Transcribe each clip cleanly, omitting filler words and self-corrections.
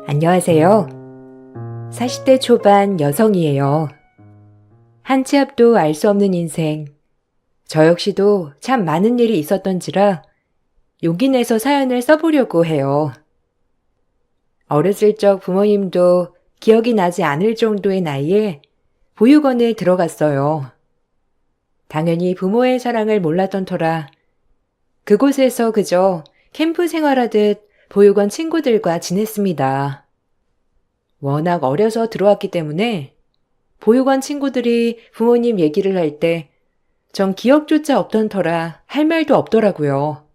안녕하세요. 40대 초반 여성이에요. 한 치 앞도 알 수 없는 인생. 저 역시도 참 많은 일이 있었던지라 용기 내서 사연을 써보려고 해요. 어렸을 적 부모님도 기억이 나지 않을 정도의 나이에 보육원에 들어갔어요. 당연히 부모의 사랑을 몰랐던 터라 그곳에서 그저 캠프 생활하듯 보육원 친구들과 지냈습니다. 워낙 어려서 들어왔기 때문에 보육원 친구들이 부모님 얘기를 할 때 전 기억조차 없던 터라 할 말도 없더라고요.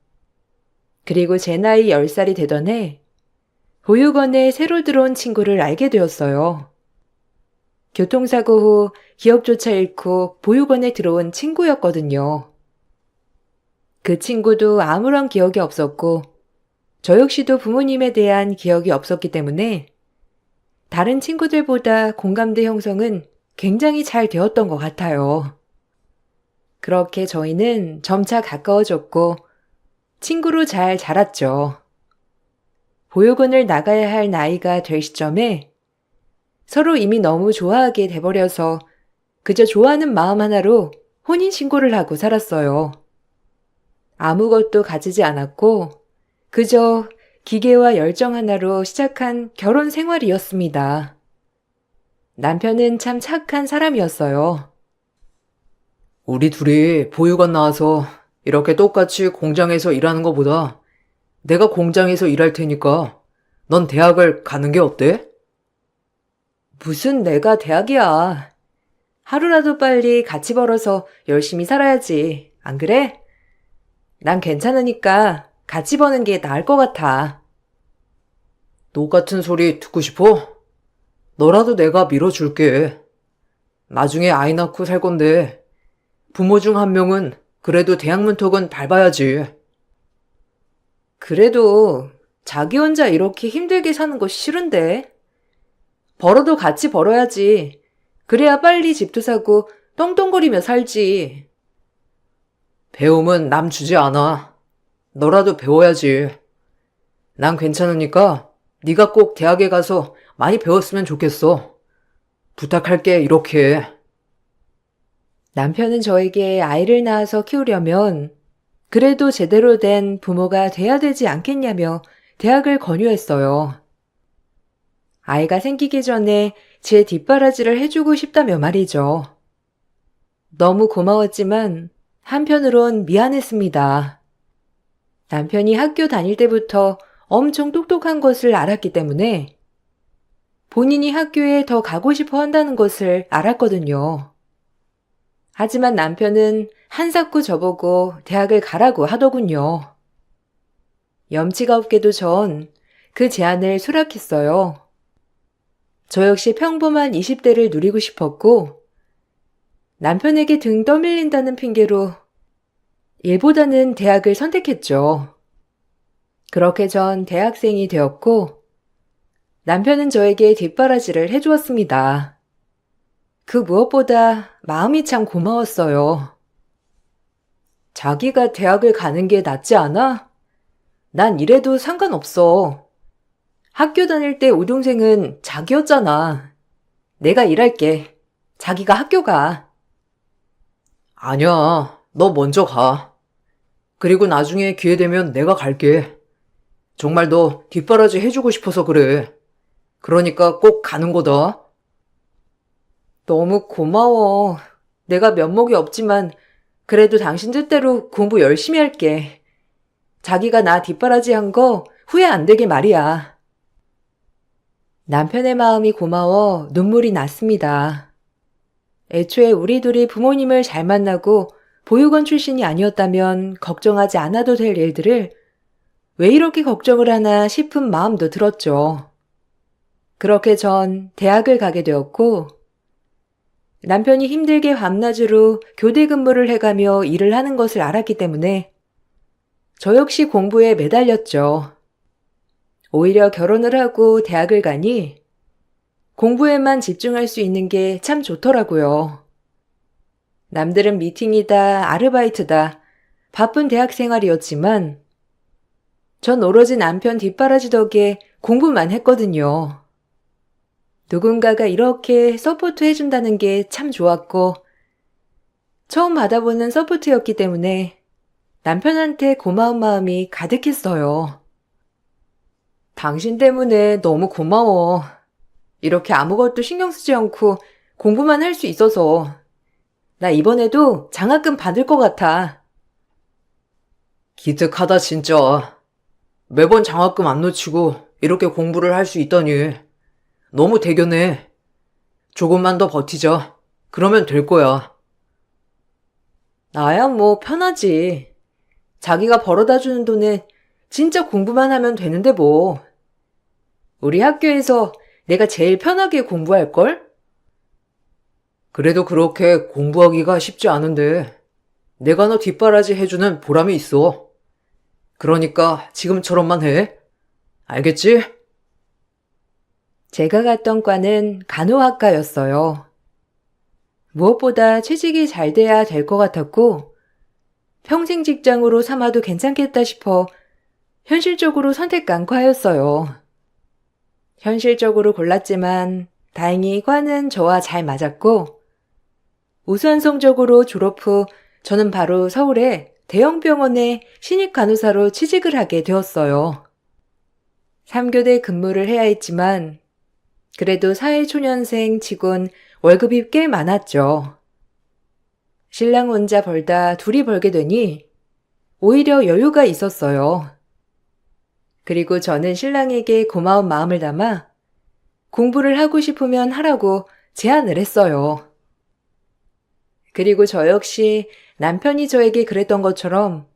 그리고 제 나이 10살이 되던 해 보육원에 새로 들어온 친구를 알게 되었어요. 교통사고 후 기억조차 잃고 보육원에 들어온 친구였거든요. 그 친구도 아무런 기억이 없었고 저 역시도 부모님에 대한 기억이 없었기 때문에 다른 친구들보다 공감대 형성은 굉장히 잘 되었던 것 같아요. 그렇게 저희는 점차 가까워졌고 친구로 잘 자랐죠. 보육원을 나가야 할 나이가 될 시점에 서로 이미 너무 좋아하게 돼버려서 그저 좋아하는 마음 하나로 혼인신고를 하고 살았어요. 아무것도 가지지 않았고 그저 기계와 열정 하나로 시작한 결혼 생활이었습니다. 남편은 참 착한 사람이었어요. 우리 둘이 보육원 나와서 이렇게 똑같이 공장에서 일하는 것보다 내가 공장에서 일할 테니까 넌 대학을 가는 게 어때? 무슨 내가 대학이야. 하루라도 빨리 같이 벌어서 열심히 살아야지. 안 그래? 난 괜찮으니까 같이 버는 게 나을 것 같아. 똑같은 소리 듣고 싶어? 너라도 내가 밀어줄게. 나중에 아이 낳고 살 건데 부모 중 한 명은 그래도 대학 문턱은 밟아야지. 그래도 자기 혼자 이렇게 힘들게 사는 거 싫은데. 벌어도 같이 벌어야지. 그래야 빨리 집도 사고 떵떵거리며 살지. 배움은 남 주지 않아. 너라도 배워야지. 난 괜찮으니까 네가 꼭 대학에 가서 많이 배웠으면 좋겠어. 부탁할게, 이렇게. 남편은 저에게 아이를 낳아서 키우려면 그래도 제대로 된 부모가 돼야 되지 않겠냐며 대학을 권유했어요. 아이가 생기기 전에 제 뒷바라지를 해주고 싶다며 말이죠. 너무 고마웠지만 한편으론 미안했습니다. 남편이 학교 다닐 때부터 엄청 똑똑한 것을 알았기 때문에 본인이 학교에 더 가고 싶어 한다는 것을 알았거든요. 하지만 남편은 한사코 저보고 대학을 가라고 하더군요. 염치가 없게도 전 그 제안을 수락했어요. 저 역시 평범한 20대를 누리고 싶었고 남편에게 등 떠밀린다는 핑계로 일보다는 대학을 선택했죠. 그렇게 전 대학생이 되었고 남편은 저에게 뒷바라지를 해주었습니다. 그 무엇보다 마음이 참 고마웠어요. 자기가 대학을 가는 게 낫지 않아? 난 이래도 상관없어. 학교 다닐 때 우동생은 자기였잖아. 내가 일할게. 자기가 학교 가. 아니야, 너 먼저 가. 그리고 나중에 기회 되면 내가 갈게. 정말 너 뒷바라지 해주고 싶어서 그래. 그러니까 꼭 가는 거다. 너무 고마워. 내가 면목이 없지만 그래도 당신 뜻대로 공부 열심히 할게. 자기가 나 뒷바라지 한 거 후회 안 되게 말이야. 남편의 마음이 고마워 눈물이 났습니다. 애초에 우리 둘이 부모님을 잘 만나고 보육원 출신이 아니었다면 걱정하지 않아도 될 일들을 왜 이렇게 걱정을 하나 싶은 마음도 들었죠. 그렇게 전 대학을 가게 되었고 남편이 힘들게 밤낮으로 교대 근무를 해가며 일을 하는 것을 알았기 때문에 저 역시 공부에 매달렸죠. 오히려 결혼을 하고 대학을 가니 공부에만 집중할 수 있는 게 참 좋더라고요. 남들은 미팅이다, 아르바이트다, 바쁜 대학 생활이었지만 전 오로지 남편 뒷바라지 덕에 공부만 했거든요. 누군가가 이렇게 서포트 해준다는 게 참 좋았고, 처음 받아보는 서포트였기 때문에 남편한테 고마운 마음이 가득했어요. 당신 때문에 너무 고마워. 이렇게 아무것도 신경 쓰지 않고 공부만 할 수 있어서. 나 이번에도 장학금 받을 것 같아. 기특하다, 진짜. 매번 장학금 안 놓치고 이렇게 공부를 할 수 있다니. 너무 대견해. 조금만 더 버티자. 그러면 될 거야. 나야 뭐 편하지. 자기가 벌어다 주는 돈에 진짜 공부만 하면 되는데 뭐. 우리 학교에서 내가 제일 편하게 공부할걸? 그래도 그렇게 공부하기가 쉽지 않은데 내가 너 뒷바라지 해주는 보람이 있어. 그러니까 지금처럼만 해. 알겠지? 제가 갔던 과는 간호학과였어요. 무엇보다 취직이 잘 돼야 될 것 같았고, 평생 직장으로 삼아도 괜찮겠다 싶어 현실적으로 선택한 과였어요. 현실적으로 골랐지만 다행히 과는 저와 잘 맞았고, 우수한 성적으로 졸업 후 저는 바로 서울의 대형 병원에 신입 간호사로 취직을 하게 되었어요. 3교대 근무를 해야 했지만 그래도 사회초년생 치곤 월급이 꽤 많았죠. 신랑 혼자 벌다 둘이 벌게 되니 오히려 여유가 있었어요. 그리고 저는 신랑에게 고마운 마음을 담아 공부를 하고 싶으면 하라고 제안을 했어요. 그리고 저 역시 남편이 저에게 그랬던 것처럼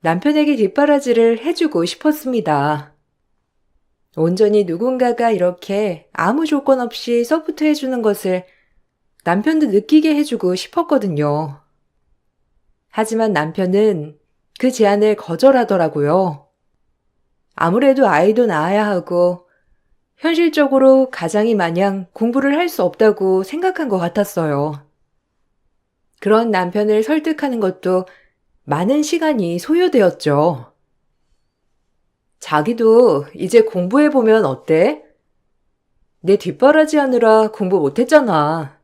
남편에게 뒷바라지를 해주고 싶었습니다. 온전히 누군가가 이렇게 아무 조건 없이 서포트 해주는 것을 남편도 느끼게 해주고 싶었거든요. 하지만 남편은 그 제안을 거절하더라고요. 아무래도 아이도 낳아야 하고 현실적으로 가장이 마냥 공부를 할 수 없다고 생각한 것 같았어요. 그런 남편을 설득하는 것도 많은 시간이 소요되었죠. 자기도 이제 공부해보면 어때? 내 뒷바라지 하느라 공부 못했잖아.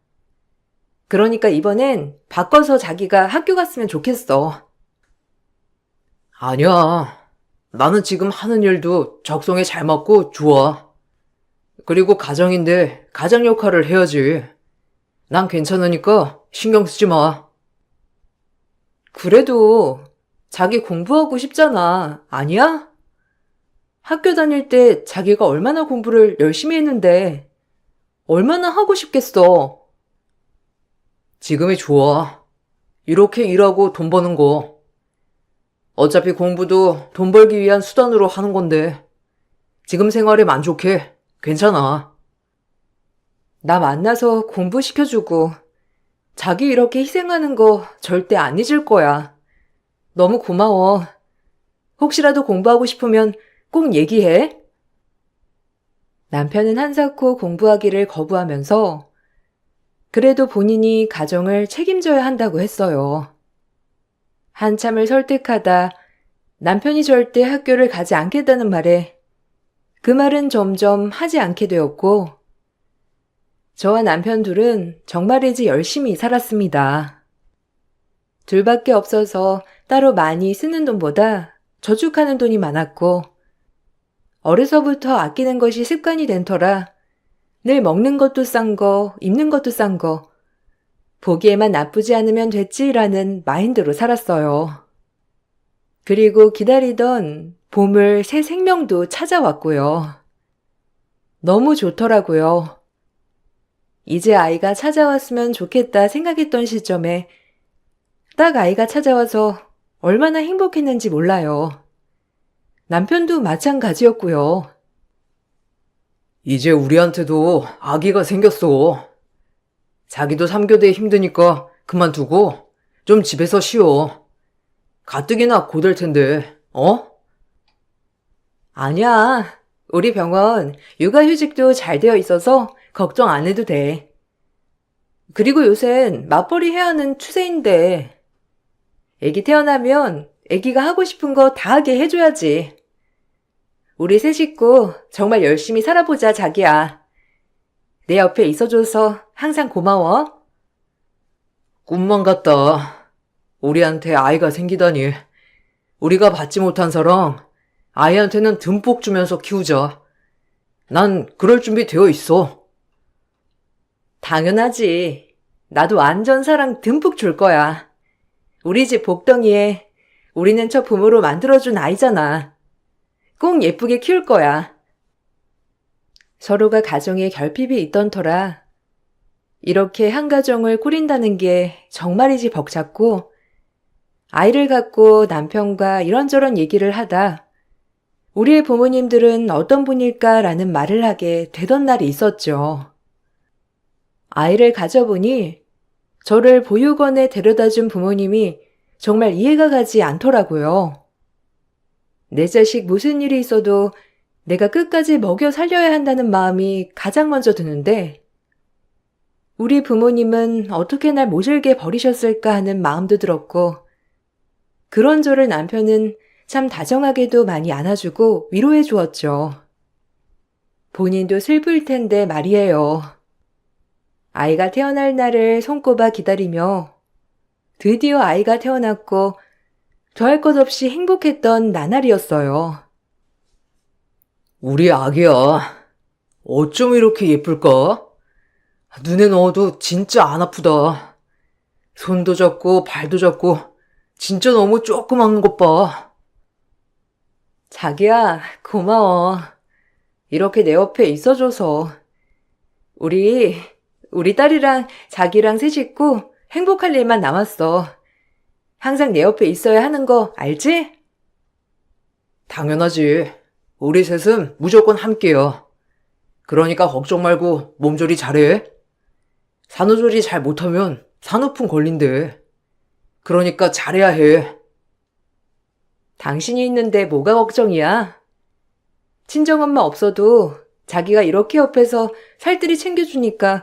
그러니까 이번엔 바꿔서 자기가 학교 갔으면 좋겠어. 아니야. 나는 지금 하는 일도 적성에 잘 맞고 좋아. 그리고 가장인데 가장 역할을 해야지. 난 괜찮으니까 신경 쓰지 마. 그래도 자기 공부하고 싶잖아. 아니야? 학교 다닐 때 자기가 얼마나 공부를 열심히 했는데 얼마나 하고 싶겠어. 지금이 좋아. 이렇게 일하고 돈 버는 거. 어차피 공부도 돈 벌기 위한 수단으로 하는 건데. 지금 생활에 만족해. 괜찮아. 나 만나서 공부시켜주고 자기 이렇게 희생하는 거 절대 안 잊을 거야. 너무 고마워. 혹시라도 공부하고 싶으면 꼭 얘기해. 남편은 한사코 공부하기를 거부하면서 그래도 본인이 가정을 책임져야 한다고 했어요. 한참을 설득하다 남편이 절대 학교를 가지 않겠다는 말에 그 말은 점점 하지 않게 되었고 저와 남편 둘은 정말이지 열심히 살았습니다. 둘밖에 없어서 따로 많이 쓰는 돈보다 저축하는 돈이 많았고 어려서부터 아끼는 것이 습관이 된 터라 늘 먹는 것도 싼 거, 입는 것도 싼 거, 보기에만 나쁘지 않으면 됐지라는 마인드로 살았어요. 그리고 기다리던 보물 새 생명도 찾아왔고요. 너무 좋더라고요. 이제 아이가 찾아왔으면 좋겠다 생각했던 시점에 딱 아이가 찾아와서 얼마나 행복했는지 몰라요. 남편도 마찬가지였고요. 이제 우리한테도 아기가 생겼어. 자기도 3교대 힘드니까 그만두고 좀 집에서 쉬어. 가뜩이나 고될 텐데, 어? 아니야. 우리 병원 육아휴직도 잘 되어 있어서 걱정 안 해도 돼. 그리고 요샌 맞벌이 해야 하는 추세인데 애기 태어나면 애기가 하고 싶은 거 다 하게 해줘야지. 우리 세 식구 정말 열심히 살아보자, 자기야. 내 옆에 있어줘서 항상 고마워. 꿈만 같다. 우리한테 아이가 생기다니. 우리가 받지 못한 사랑, 아이한테는 듬뿍 주면서 키우자. 난 그럴 준비 되어 있어. 당연하지. 나도 완전 사랑 듬뿍 줄 거야. 우리 집 복덩이에 우리는 첫 부모로 만들어준 아이잖아. 꼭 예쁘게 키울 거야. 서로가 가정에 결핍이 있던 터라 이렇게 한 가정을 꾸린다는 게 정말이지 벅찼고 아이를 갖고 남편과 이런저런 얘기를 하다 우리의 부모님들은 어떤 분일까라는 말을 하게 되던 날이 있었죠. 아이를 가져보니 저를 보육원에 데려다준 부모님이 정말 이해가 가지 않더라고요. 내 자식 무슨 일이 있어도 내가 끝까지 먹여 살려야 한다는 마음이 가장 먼저 드는데 우리 부모님은 어떻게 날 모질게 버리셨을까 하는 마음도 들었고 그런 저를 남편은 참 다정하게도 많이 안아주고 위로해 주었죠. 본인도 슬플 텐데 말이에요. 아이가 태어날 날을 손꼽아 기다리며 드디어 아이가 태어났고 더할 것 없이 행복했던 나날이었어요. 우리 아기야. 어쩜 이렇게 예쁠까? 눈에 넣어도 진짜 안 아프다. 손도 잡고 발도 잡고 진짜 너무 조그만 것 봐. 자기야, 고마워. 이렇게 내 옆에 있어줘서. 우리 딸이랑 자기랑 세 식구 행복할 일만 남았어. 항상 내 옆에 있어야 하는 거 알지? 당연하지. 우리 셋은 무조건 함께야. 그러니까 걱정 말고 몸조리 잘해. 산후조리 잘 못하면 산후풍 걸린대. 그러니까 잘해야 해. 당신이 있는데 뭐가 걱정이야? 친정엄마 없어도 자기가 이렇게 옆에서 살뜰히 챙겨주니까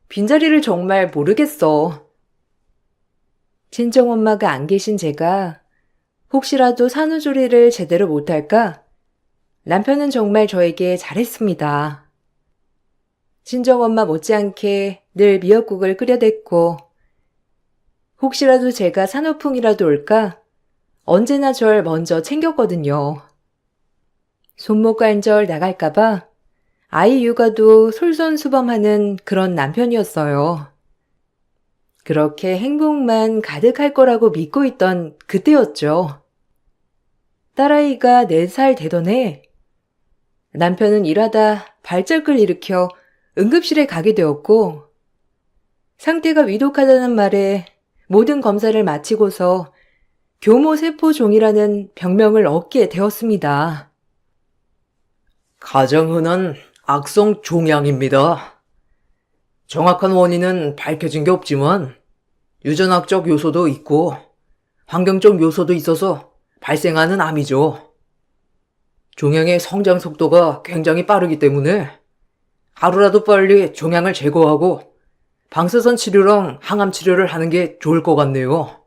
빈자리를 정말 모르겠어. 친정엄마가 안 계신 제가 혹시라도 산후조리를 제대로 못할까? 남편은 정말 저에게 잘했습니다. 친정엄마 못지않게 늘 미역국을 끓여댔고 혹시라도 제가 산후풍이라도 올까? 언제나 절 먼저 챙겼거든요. 손목관절 나갈까봐 아이 육아도 솔선수범하는 그런 남편이었어요. 그렇게 행복만 가득할 거라고 믿고 있던 그때였죠. 딸아이가 4살 되던 해 남편은 일하다 발작을 일으켜 응급실에 가게 되었고 상태가 위독하다는 말에 모든 검사를 마치고서 교모세포종이라는 병명을 얻게 되었습니다. 가장 흔한 악성 종양입니다. 정확한 원인은 밝혀진 게 없지만 유전학적 요소도 있고 환경적 요소도 있어서 발생하는 암이죠. 종양의 성장 속도가 굉장히 빠르기 때문에 하루라도 빨리 종양을 제거하고 방사선 치료랑 항암 치료를 하는 게 좋을 것 같네요.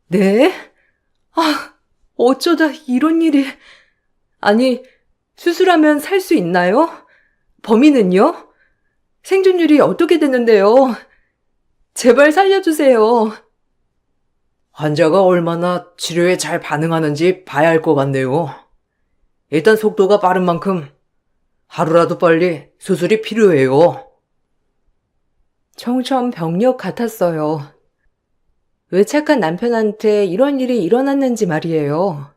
네? 어쩌다 이런 일이... 아니, 수술하면 살 수 있나요? 범인은요? 생존율이 어떻게 되는데요? 제발 살려주세요. 환자가 얼마나 치료에 잘 반응하는지 봐야 할 것 같네요. 일단 속도가 빠른 만큼 하루라도 빨리 수술이 필요해요. 청천벽력 같았어요. 왜 착한 남편한테 이런 일이 일어났는지 말이에요.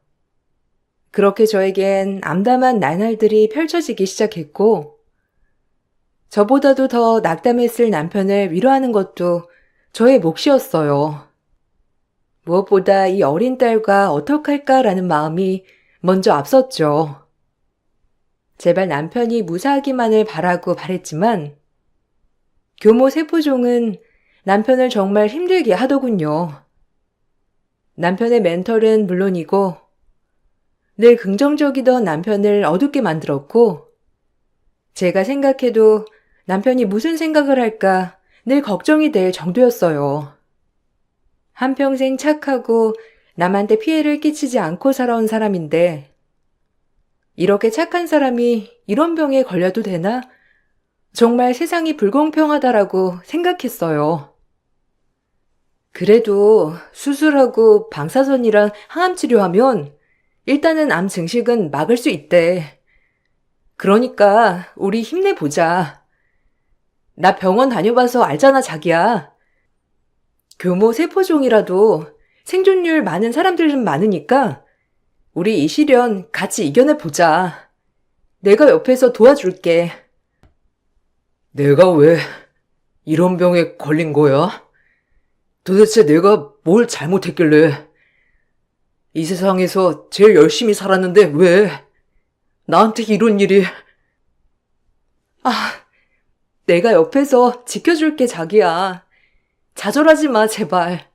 그렇게 저에겐 암담한 나날들이 펼쳐지기 시작했고 저보다도 더 낙담했을 남편을 위로하는 것도 저의 몫이었어요. 무엇보다 이 어린 딸과 어떡할까라는 마음이 먼저 앞섰죠. 제발 남편이 무사하기만을 바라고 바랬지만 교모세포종은 남편을 정말 힘들게 하더군요. 남편의 멘털은 물론이고 늘 긍정적이던 남편을 어둡게 만들었고 제가 생각해도 남편이 무슨 생각을 할까 늘 걱정이 될 정도였어요. 한평생 착하고 남한테 피해를 끼치지 않고 살아온 사람인데 이렇게 착한 사람이 이런 병에 걸려도 되나? 정말 세상이 불공평하다라고 생각했어요. 그래도 수술하고 방사선이랑 항암 치료하면 일단은 암 증식은 막을 수 있대. 그러니까 우리 힘내보자. 나 병원 다녀봐서 알잖아, 자기야. 교모 세포종이라도 생존율 많은 사람들은 많으니까 우리 이 시련 같이 이겨내보자. 내가 옆에서 도와줄게. 내가 왜 이런 병에 걸린 거야? 도대체 내가 뭘 잘못했길래? 이 세상에서 제일 열심히 살았는데 왜 나한테 이런 일이? 내가 옆에서 지켜줄게, 자기야. 좌절하지 마, 제발.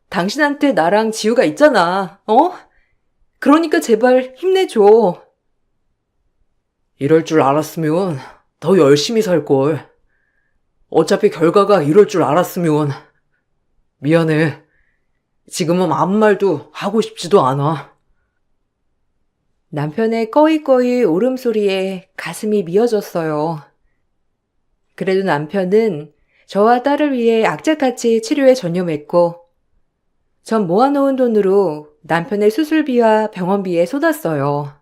당신한테 나랑 지우가 있잖아, 어? 그러니까 제발 힘내줘. 이럴 줄 알았으면 더 열심히 살걸. 어차피 결과가 이럴 줄 알았으면 미안해. 지금은 아무 말도 하고 싶지도 않아. 남편의 꺼이꺼이 울음소리에 가슴이 미어졌어요. 그래도 남편은 저와 딸을 위해 악착같이 치료에 전념했고, 전 모아놓은 돈으로 남편의 수술비와 병원비에 쏟았어요.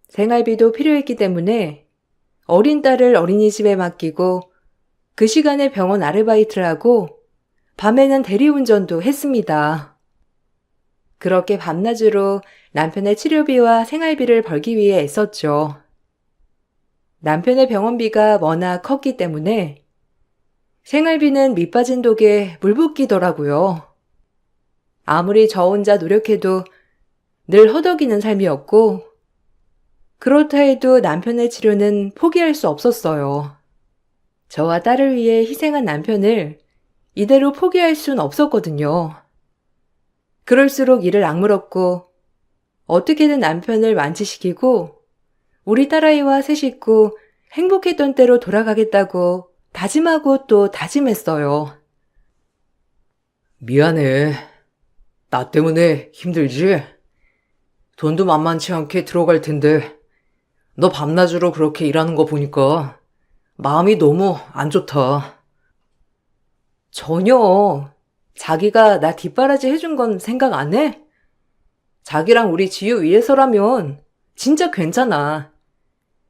생활비도 필요했기 때문에 어린 딸을 어린이집에 맡기고 그 시간에 병원 아르바이트를 하고 밤에는 대리운전도 했습니다. 그렇게 밤낮으로 남편의 치료비와 생활비를 벌기 위해 애썼죠. 남편의 병원비가 워낙 컸기 때문에 생활비는 밑빠진 독에 물 붓기더라고요. 아무리 저 혼자 노력해도 늘 허덕이는 삶이었고, 그렇다 해도 남편의 치료는 포기할 수 없었어요. 저와 딸을 위해 희생한 남편을 이대로 포기할 순 없었거든요. 그럴수록 이를 악물었고, 어떻게든 남편을 완치시키고 우리 딸아이와 새 식구 행복했던 때로 돌아가겠다고 다짐하고 또 다짐했어요. 미안해. 나 때문에 힘들지? 돈도 만만치 않게 들어갈 텐데 너 밤낮으로 그렇게 일하는 거 보니까 마음이 너무 안 좋다. 전혀. 자기가 나 뒷바라지 해준 건 생각 안 해? 자기랑 우리 지유 위해서라면 진짜 괜찮아.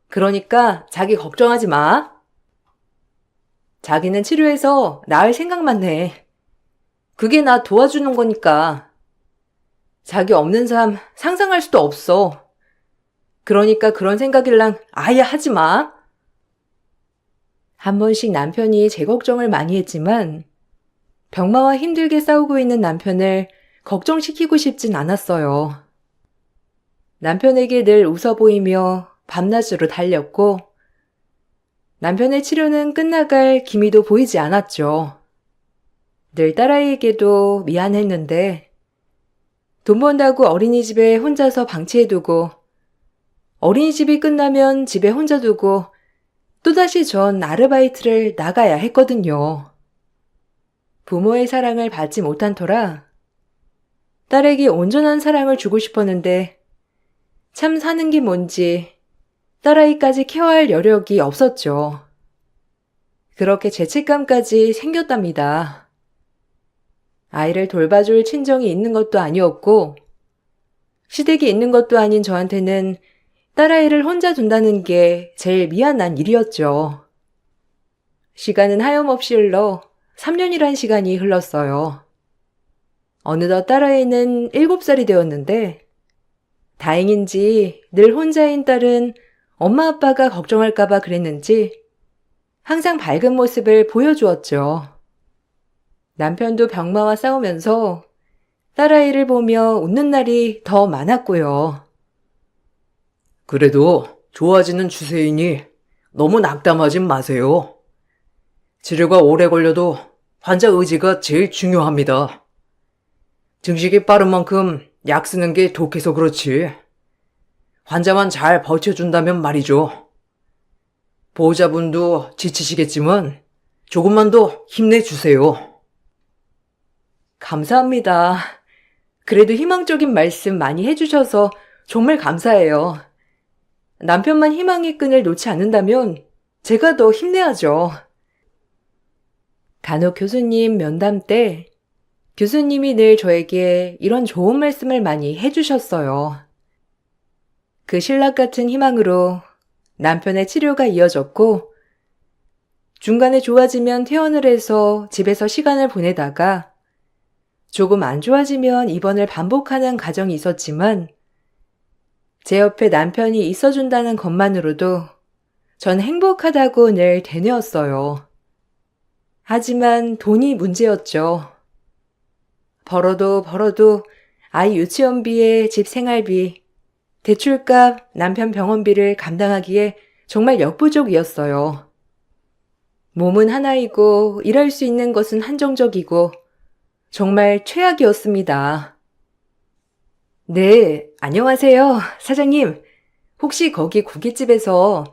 그러니까 자기 걱정하지 마. 자기는 치료해서 나을 생각만 해. 그게 나 도와주는 거니까. 자기 없는 삶 상상할 수도 없어. 그러니까 그런 생각일랑 아예 하지 마. 한 번씩 남편이 제 걱정을 많이 했지만 병마와 힘들게 싸우고 있는 남편을 걱정시키고 싶진 않았어요. 남편에게 늘 웃어 보이며 밤낮으로 달렸고, 남편의 치료는 끝나갈 기미도 보이지 않았죠. 늘 딸아이에게도 미안했는데, 돈 번다고 어린이집에 혼자서 방치해두고, 어린이집이 끝나면 집에 혼자 두고, 또다시 전 아르바이트를 나가야 했거든요. 부모의 사랑을 받지 못한 터라 딸에게 온전한 사랑을 주고 싶었는데 참 사는 게 뭔지 딸아이까지 케어할 여력이 없었죠. 그렇게 죄책감까지 생겼답니다. 아이를 돌봐줄 친정이 있는 것도 아니었고 시댁이 있는 것도 아닌 저한테는 딸아이를 혼자 둔다는 게 제일 미안한 일이었죠. 시간은 하염없이 흘러 3년이란 시간이 흘렀어요. 어느덧 딸아이는 7살이 되었는데 다행인지 늘 혼자인 딸은 엄마 아빠가 걱정할까봐 그랬는지 항상 밝은 모습을 보여주었죠. 남편도 병마와 싸우면서 딸아이를 보며 웃는 날이 더 많았고요. 그래도 좋아지는 추세이니 너무 낙담하진 마세요. 치료가 오래 걸려도 환자 의지가 제일 중요합니다. 증식이 빠른 만큼 약 쓰는 게 독해서 그렇지. 환자만 잘 버텨준다면 말이죠. 보호자분도 지치시겠지만 조금만 더 힘내주세요. 감사합니다. 그래도 희망적인 말씀 많이 해주셔서 정말 감사해요. 남편만 희망의 끈을 놓지 않는다면 제가 더 힘내야죠. 간혹 교수님 면담 때 교수님이 늘 저에게 이런 좋은 말씀을 많이 해주셨어요. 그 신락 같은 희망으로 남편의 치료가 이어졌고 중간에 좋아지면 퇴원을 해서 집에서 시간을 보내다가 조금 안 좋아지면 입원을 반복하는 과정이 있었지만 제 옆에 남편이 있어준다는 것만으로도 전 행복하다고 늘 되뇌었어요. 하지만 돈이 문제였죠. 벌어도 아이 유치원비에 집 생활비, 대출값, 남편 병원비를 감당하기에 정말 역부족이었어요. 몸은 하나이고 일할 수 있는 것은 한정적이고 정말 최악이었습니다. 네, 안녕하세요, 사장님. 혹시 거기 고깃집에서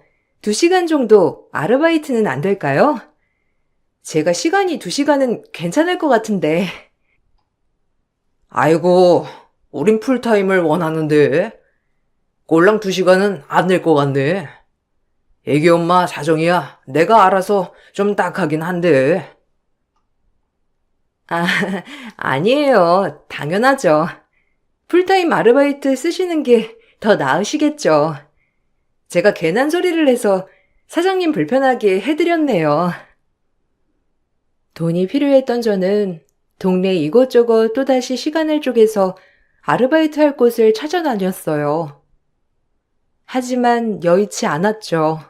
2시간 정도 아르바이트는 안 될까요? 제가 시간이 2시간은 괜찮을 것 같은데. 아이고, 우린 풀타임을 원하는데. 꼴랑 2시간은 안 될 것 같네. 애기 엄마 사정이야. 내가 알아서 좀 딱하긴 한데. 아, 아니에요. 당연하죠. 풀타임 아르바이트 쓰시는 게 더 나으시겠죠. 제가 괜한 소리를 해서 사장님 불편하게 해드렸네요. 돈이 필요했던 저는 동네 이곳저곳 또다시 시간을 쪼개서 아르바이트 할 곳을 찾아다녔어요. 하지만 여의치 않았죠.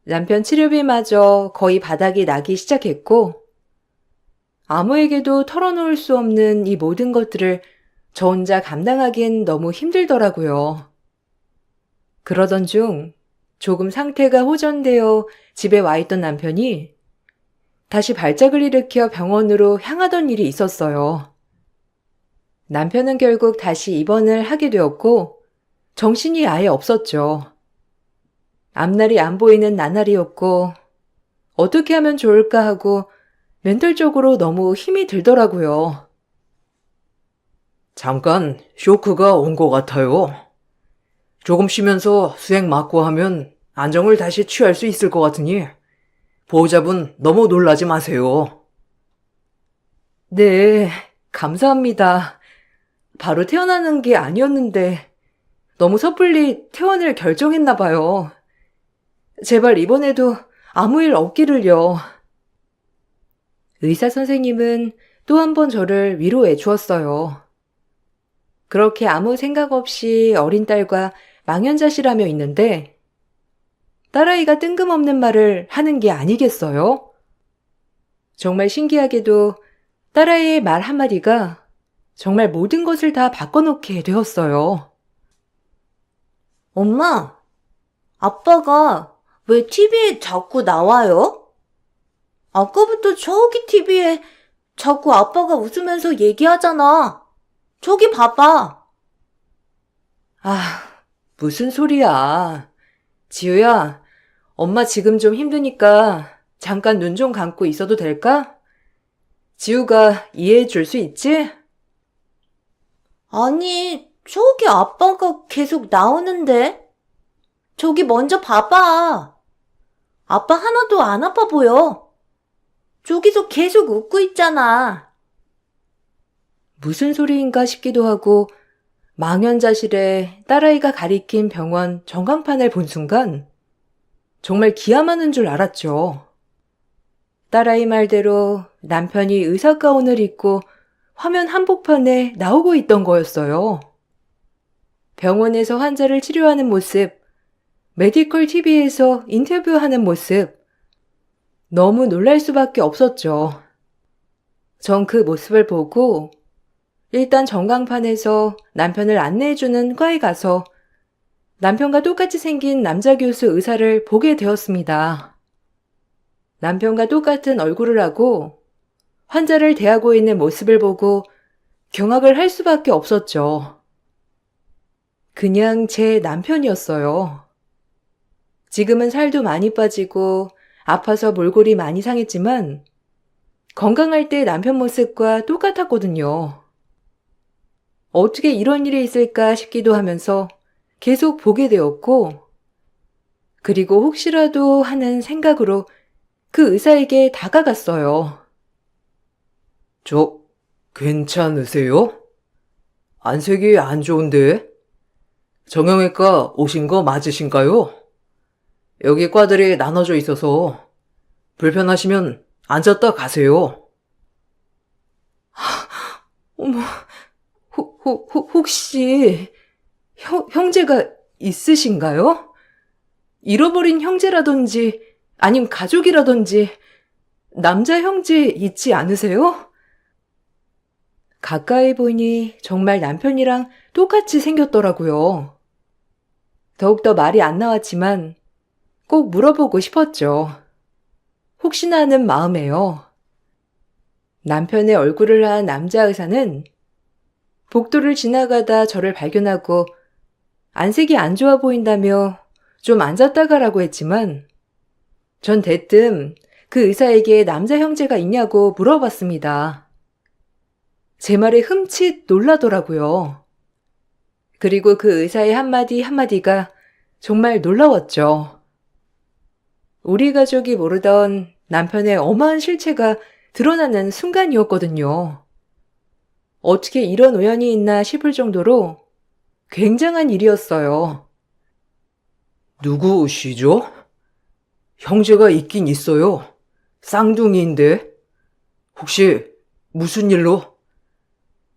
남편 치료비마저 거의 바닥이 나기 시작했고 아무에게도 털어놓을 수 없는 이 모든 것들을 저 혼자 감당하긴 너무 힘들더라고요. 그러던 중 조금 상태가 호전되어 집에 와 있던 남편이 다시 발작을 일으켜 병원으로 향하던 일이 있었어요. 남편은 결국 다시 입원을 하게 되었고 정신이 아예 없었죠. 앞날이 안 보이는 나날이었고 어떻게 하면 좋을까 하고 멘탈적으로 너무 힘이 들더라고요. 잠깐 쇼크가 온 것 같아요. 조금 쉬면서 수액 맞고 하면 안정을 다시 취할 수 있을 것 같으니 보호자분 너무 놀라지 마세요. 네, 감사합니다. 바로 태어나는 게 아니었는데 너무 섣불리 퇴원을 결정했나 봐요. 제발 이번에도 아무 일 없기를요. 의사 선생님은 또 한 번 저를 위로해 주었어요. 그렇게 아무 생각 없이 어린 딸과 망연자실하며 있는데 딸아이가 뜬금없는 말을 하는 게 아니겠어요? 정말 신기하게도 딸아이의 말 한마디가 정말 모든 것을 다 바꿔놓게 되었어요. 엄마, 아빠가 왜 TV에 자꾸 나와요? 아까부터 저기 TV에 자꾸 아빠가 웃으면서 얘기하잖아. 저기 봐봐. 아, 무슨 소리야. 지우야, 엄마 지금 좀 힘드니까 잠깐 눈 좀 감고 있어도 될까? 지우가 이해해 줄 수 있지? 아니, 저기 아빠가 계속 나오는데? 저기 먼저 봐봐. 아빠 하나도 안 아파 보여. 저기서 계속 웃고 있잖아. 무슨 소리인가 싶기도 하고 망연자실에 딸아이가 가리킨 병원 전광판을 본 순간 정말 기함하는 줄 알았죠. 딸아이 말대로 남편이 의사 가운을 입고 화면 한복판에 나오고 있던 거였어요. 병원에서 환자를 치료하는 모습, 메디컬 TV에서 인터뷰하는 모습, 너무 놀랄 수밖에 없었죠. 전 그 모습을 보고 일단 전광판에서 남편을 안내해주는 과에 가서 남편과 똑같이 생긴 남자 교수 의사를 보게 되었습니다. 남편과 똑같은 얼굴을 하고 환자를 대하고 있는 모습을 보고 경악을 할 수밖에 없었죠. 그냥 제 남편이었어요. 지금은 살도 많이 빠지고 아파서 몰골이 많이 상했지만 건강할 때 남편 모습과 똑같았거든요. 어떻게 이런 일이 있을까 싶기도 하면서 계속 보게 되었고, 그리고 혹시라도 하는 생각으로 그 의사에게 다가갔어요. 저, 괜찮으세요? 안색이 안 좋은데? 정형외과 오신 거 맞으신가요? 여기 과들이 나눠져 있어서 불편하시면 앉았다 가세요. 어머, 혹시 형제가 있으신가요? 잃어버린 형제라든지 아님 가족이라든지 남자 형제 있지 않으세요? 가까이 보니 정말 남편이랑 똑같이 생겼더라고요. 더욱더 말이 안 나왔지만 꼭 물어보고 싶었죠. 혹시나 하는 마음에요. 남편의 얼굴을 한 남자 의사는 복도를 지나가다 저를 발견하고 안색이 안 좋아 보인다며 좀 앉았다 가라고 했지만 전 대뜸 그 의사에게 남자 형제가 있냐고 물어봤습니다. 제 말에 흠칫 놀라더라고요. 그리고 그 의사의 한마디 한마디가 정말 놀라웠죠. 우리 가족이 모르던 남편의 엄한 실체가 드러나는 순간이었거든요. 어떻게 이런 우연이 있나 싶을 정도로 굉장한 일이었어요. 누구시죠? 형제가 있긴 있어요. 쌍둥이인데. 혹시 무슨 일로?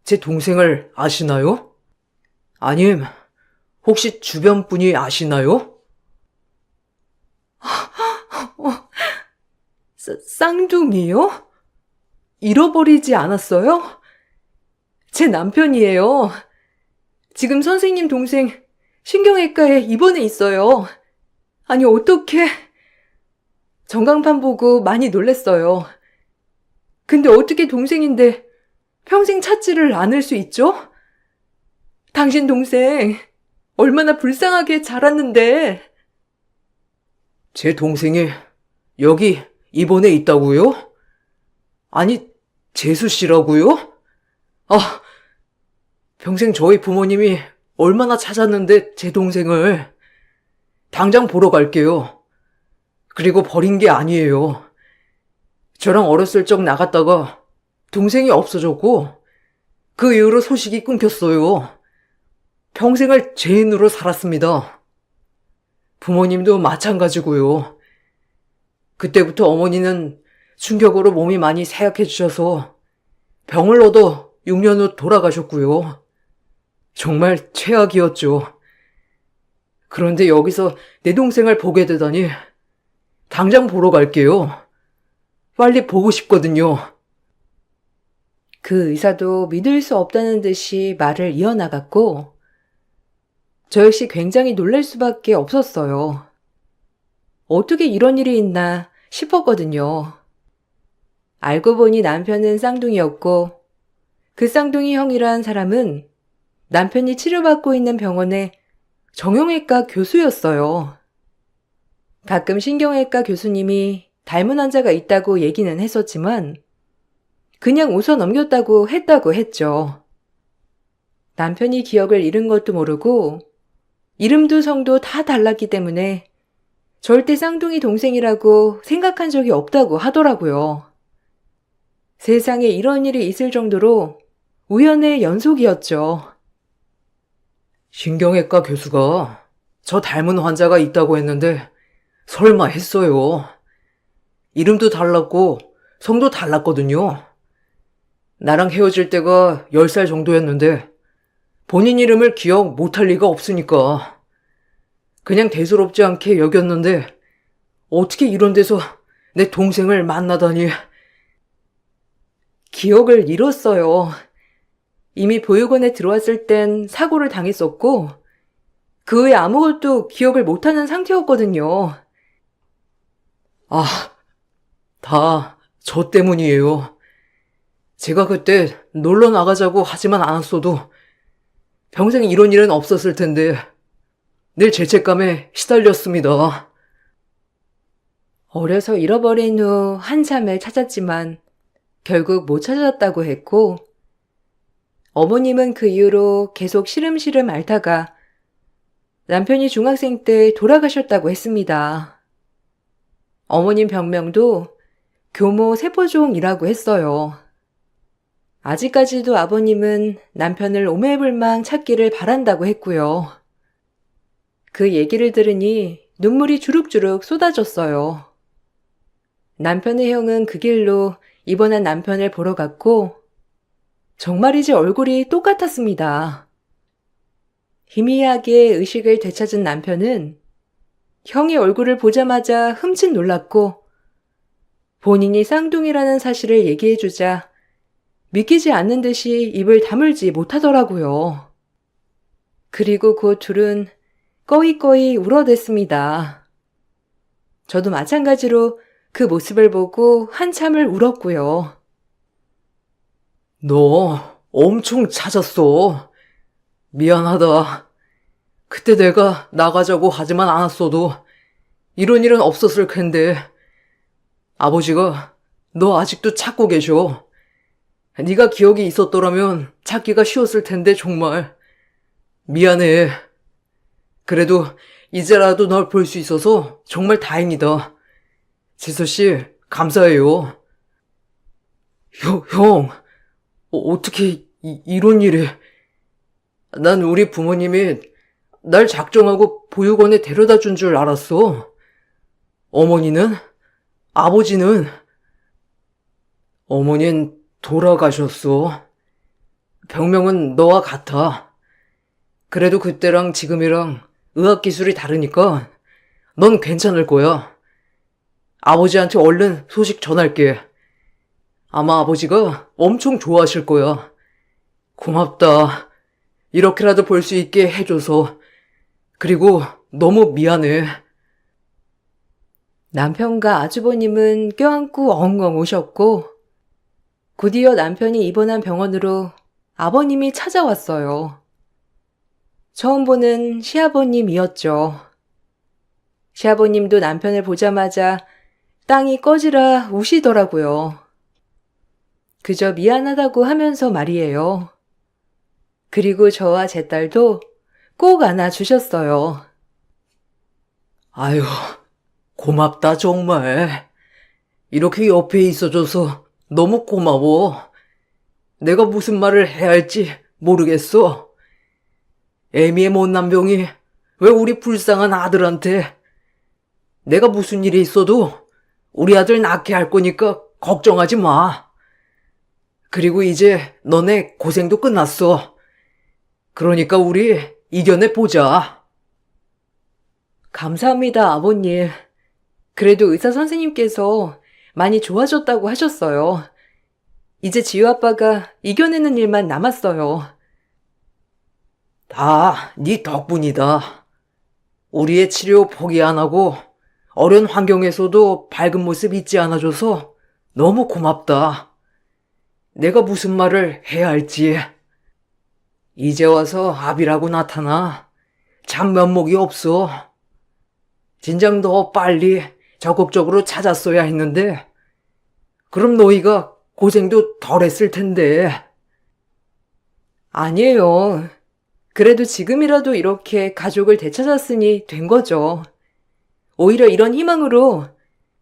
제 동생을 아시나요? 아님, 혹시 주변 분이 아시나요? 쌍둥이요? 잃어버리지 않았어요? 제 남편이에요. 지금 선생님 동생 신경외과에 입원해 있어요. 아니, 어떡해. 전광판 보고 많이 놀랬어요. 근데 어떻게 동생인데 평생 찾지를 않을 수 있죠? 당신 동생 얼마나 불쌍하게 자랐는데. 제 동생이 여기 입원해 있다고요? 아니, 재수 씨라고요? 아, 평생 저희 부모님이 얼마나 찾았는데 제 동생을. 당장 보러 갈게요. 그리고 버린 게 아니에요. 저랑 어렸을 적 나갔다가 동생이 없어졌고 그 이후로 소식이 끊겼어요. 평생을 죄인으로 살았습니다. 부모님도 마찬가지고요. 그때부터 어머니는 충격으로 몸이 많이 쇠약해지셔서 병을 얻어 6년 후 돌아가셨고요. 정말 최악이었죠. 그런데 여기서 내 동생을 보게 되다니 당장 보러 갈게요. 빨리 보고 싶거든요. 그 의사도 믿을 수 없다는 듯이 말을 이어나갔고 저 역시 굉장히 놀랄 수밖에 없었어요. 어떻게 이런 일이 있나 싶었거든요. 알고 보니 남편은 쌍둥이였고 그 쌍둥이 형이란 사람은 남편이 치료받고 있는 병원의 정형외과 교수였어요. 가끔 신경외과 교수님이 닮은 환자가 있다고 얘기는 했었지만 그냥 웃어 넘겼다고 했죠. 남편이 기억을 잃은 것도 모르고 이름도 성도 다 달랐기 때문에 절대 쌍둥이 동생이라고 생각한 적이 없다고 하더라고요. 세상에 이런 일이 있을 정도로 우연의 연속이었죠. 신경외과 교수가 저 닮은 환자가 있다고 했는데 설마 했어요. 이름도 달랐고 성도 달랐거든요. 나랑 헤어질 때가 10살 정도였는데 본인 이름을 기억 못할 리가 없으니까 그냥 대수롭지 않게 여겼는데 어떻게 이런 데서 내 동생을 만나다니. 기억을 잃었어요. 이미 보육원에 들어왔을 땐 사고를 당했었고 그 후에 아무것도 기억을 못하는 상태였거든요. 아, 다 저 때문이에요. 제가 그때 놀러 나가자고 하지만 않았어도 평생 이런 일은 없었을 텐데 늘 죄책감에 시달렸습니다. 어려서 잃어버린 후 한참을 찾았지만 결국 못 찾았다고 했고 어머님은 그 이후로 계속 시름시름 앓다가 남편이 중학생 때 돌아가셨다고 했습니다. 어머님 병명도 교모 세포종이라고 했어요. 아직까지도 아버님은 남편을 오매불망 찾기를 바란다고 했고요. 그 얘기를 들으니 눈물이 주룩주룩 쏟아졌어요. 남편의 형은 그 길로 입원한 남편을 보러 갔고 정말이지 얼굴이 똑같았습니다. 희미하게 의식을 되찾은 남편은 형의 얼굴을 보자마자 흠칫 놀랐고 본인이 쌍둥이라는 사실을 얘기해주자 믿기지 않는 듯이 입을 다물지 못하더라고요. 그리고 그 둘은 꺼이꺼이 울어댔습니다. 저도 마찬가지로 그 모습을 보고 한참을 울었고요. 너 엄청 찾았어. 미안하다. 그때 내가 나가자고 하지만 않았어도 이런 일은 없었을 텐데. 아버지가 너 아직도 찾고 계셔. 네가 기억이 있었더라면 찾기가 쉬웠을 텐데 정말. 미안해. 그래도 이제라도 널 볼 수 있어서 정말 다행이다. 지서씨, 감사해요. 형, 어떻게 이런 일에. 난 우리 부모님이 날 작정하고 보육원에 데려다 준 줄 알았어. 어머니는? 아버지는? 어머닌 돌아가셨어. 병명은 너와 같아. 그래도 그때랑 지금이랑 의학기술이 다르니까 넌 괜찮을 거야. 아버지한테 얼른 소식 전할게. 아마 아버지가 엄청 좋아하실 거야. 고맙다. 이렇게라도 볼 수 있게 해줘서. 그리고 너무 미안해. 남편과 아주버님은 껴안고 엉엉 우셨고 곧이어 남편이 입원한 병원으로 아버님이 찾아왔어요. 처음 보는 시아버님이었죠. 시아버님도 남편을 보자마자 땅이 꺼지라 우시더라고요. 그저 미안하다고 하면서 말이에요. 그리고 저와 제 딸도 꼭 안아주셨어요. 아유, 고맙다 정말. 이렇게 옆에 있어줘서 너무 고마워. 내가 무슨 말을 해야 할지 모르겠어. 애미의 못난 병이 왜 우리 불쌍한 아들한테. 내가 무슨 일이 있어도 우리 아들 낳게 할 거니까 걱정하지 마. 그리고 이제 너네 고생도 끝났어. 그러니까 우리 이겨내보자. 감사합니다, 아버님. 그래도 의사 선생님께서 많이 좋아졌다고 하셨어요. 이제 지우 아빠가 이겨내는 일만 남았어요. 다 네 덕분이다. 우리의 치료 포기 안 하고 어려운 환경에서도 밝은 모습 잊지 않아줘서 너무 고맙다. 내가 무슨 말을 해야 할지. 이제 와서 아비라고 나타나 참 면목이 없어. 진작 더 빨리 적극적으로 찾았어야 했는데 그럼 너희가 고생도 덜 했을 텐데. 아니에요. 그래도 지금이라도 이렇게 가족을 되찾았으니 된 거죠. 오히려 이런 희망으로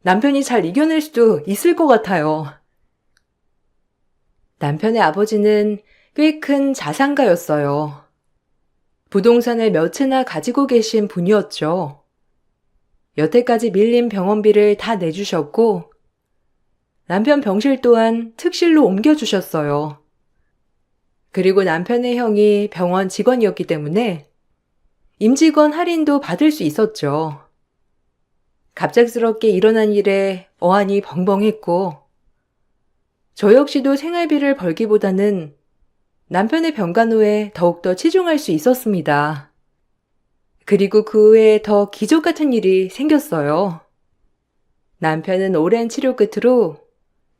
남편이 잘 이겨낼 수도 있을 것 같아요. 남편의 아버지는 꽤 큰 자산가였어요. 부동산을 몇 채나 가지고 계신 분이었죠. 여태까지 밀린 병원비를 다 내주셨고 남편 병실 또한 특실로 옮겨주셨어요. 그리고 남편의 형이 병원 직원이었기 때문에 임직원 할인도 받을 수 있었죠. 갑작스럽게 일어난 일에 어안이 벙벙했고 저 역시도 생활비를 벌기보다는 남편의 병간호에 더욱더 치중할 수 있었습니다. 그리고 그 후에 더 기적 같은 일이 생겼어요. 남편은 오랜 치료 끝으로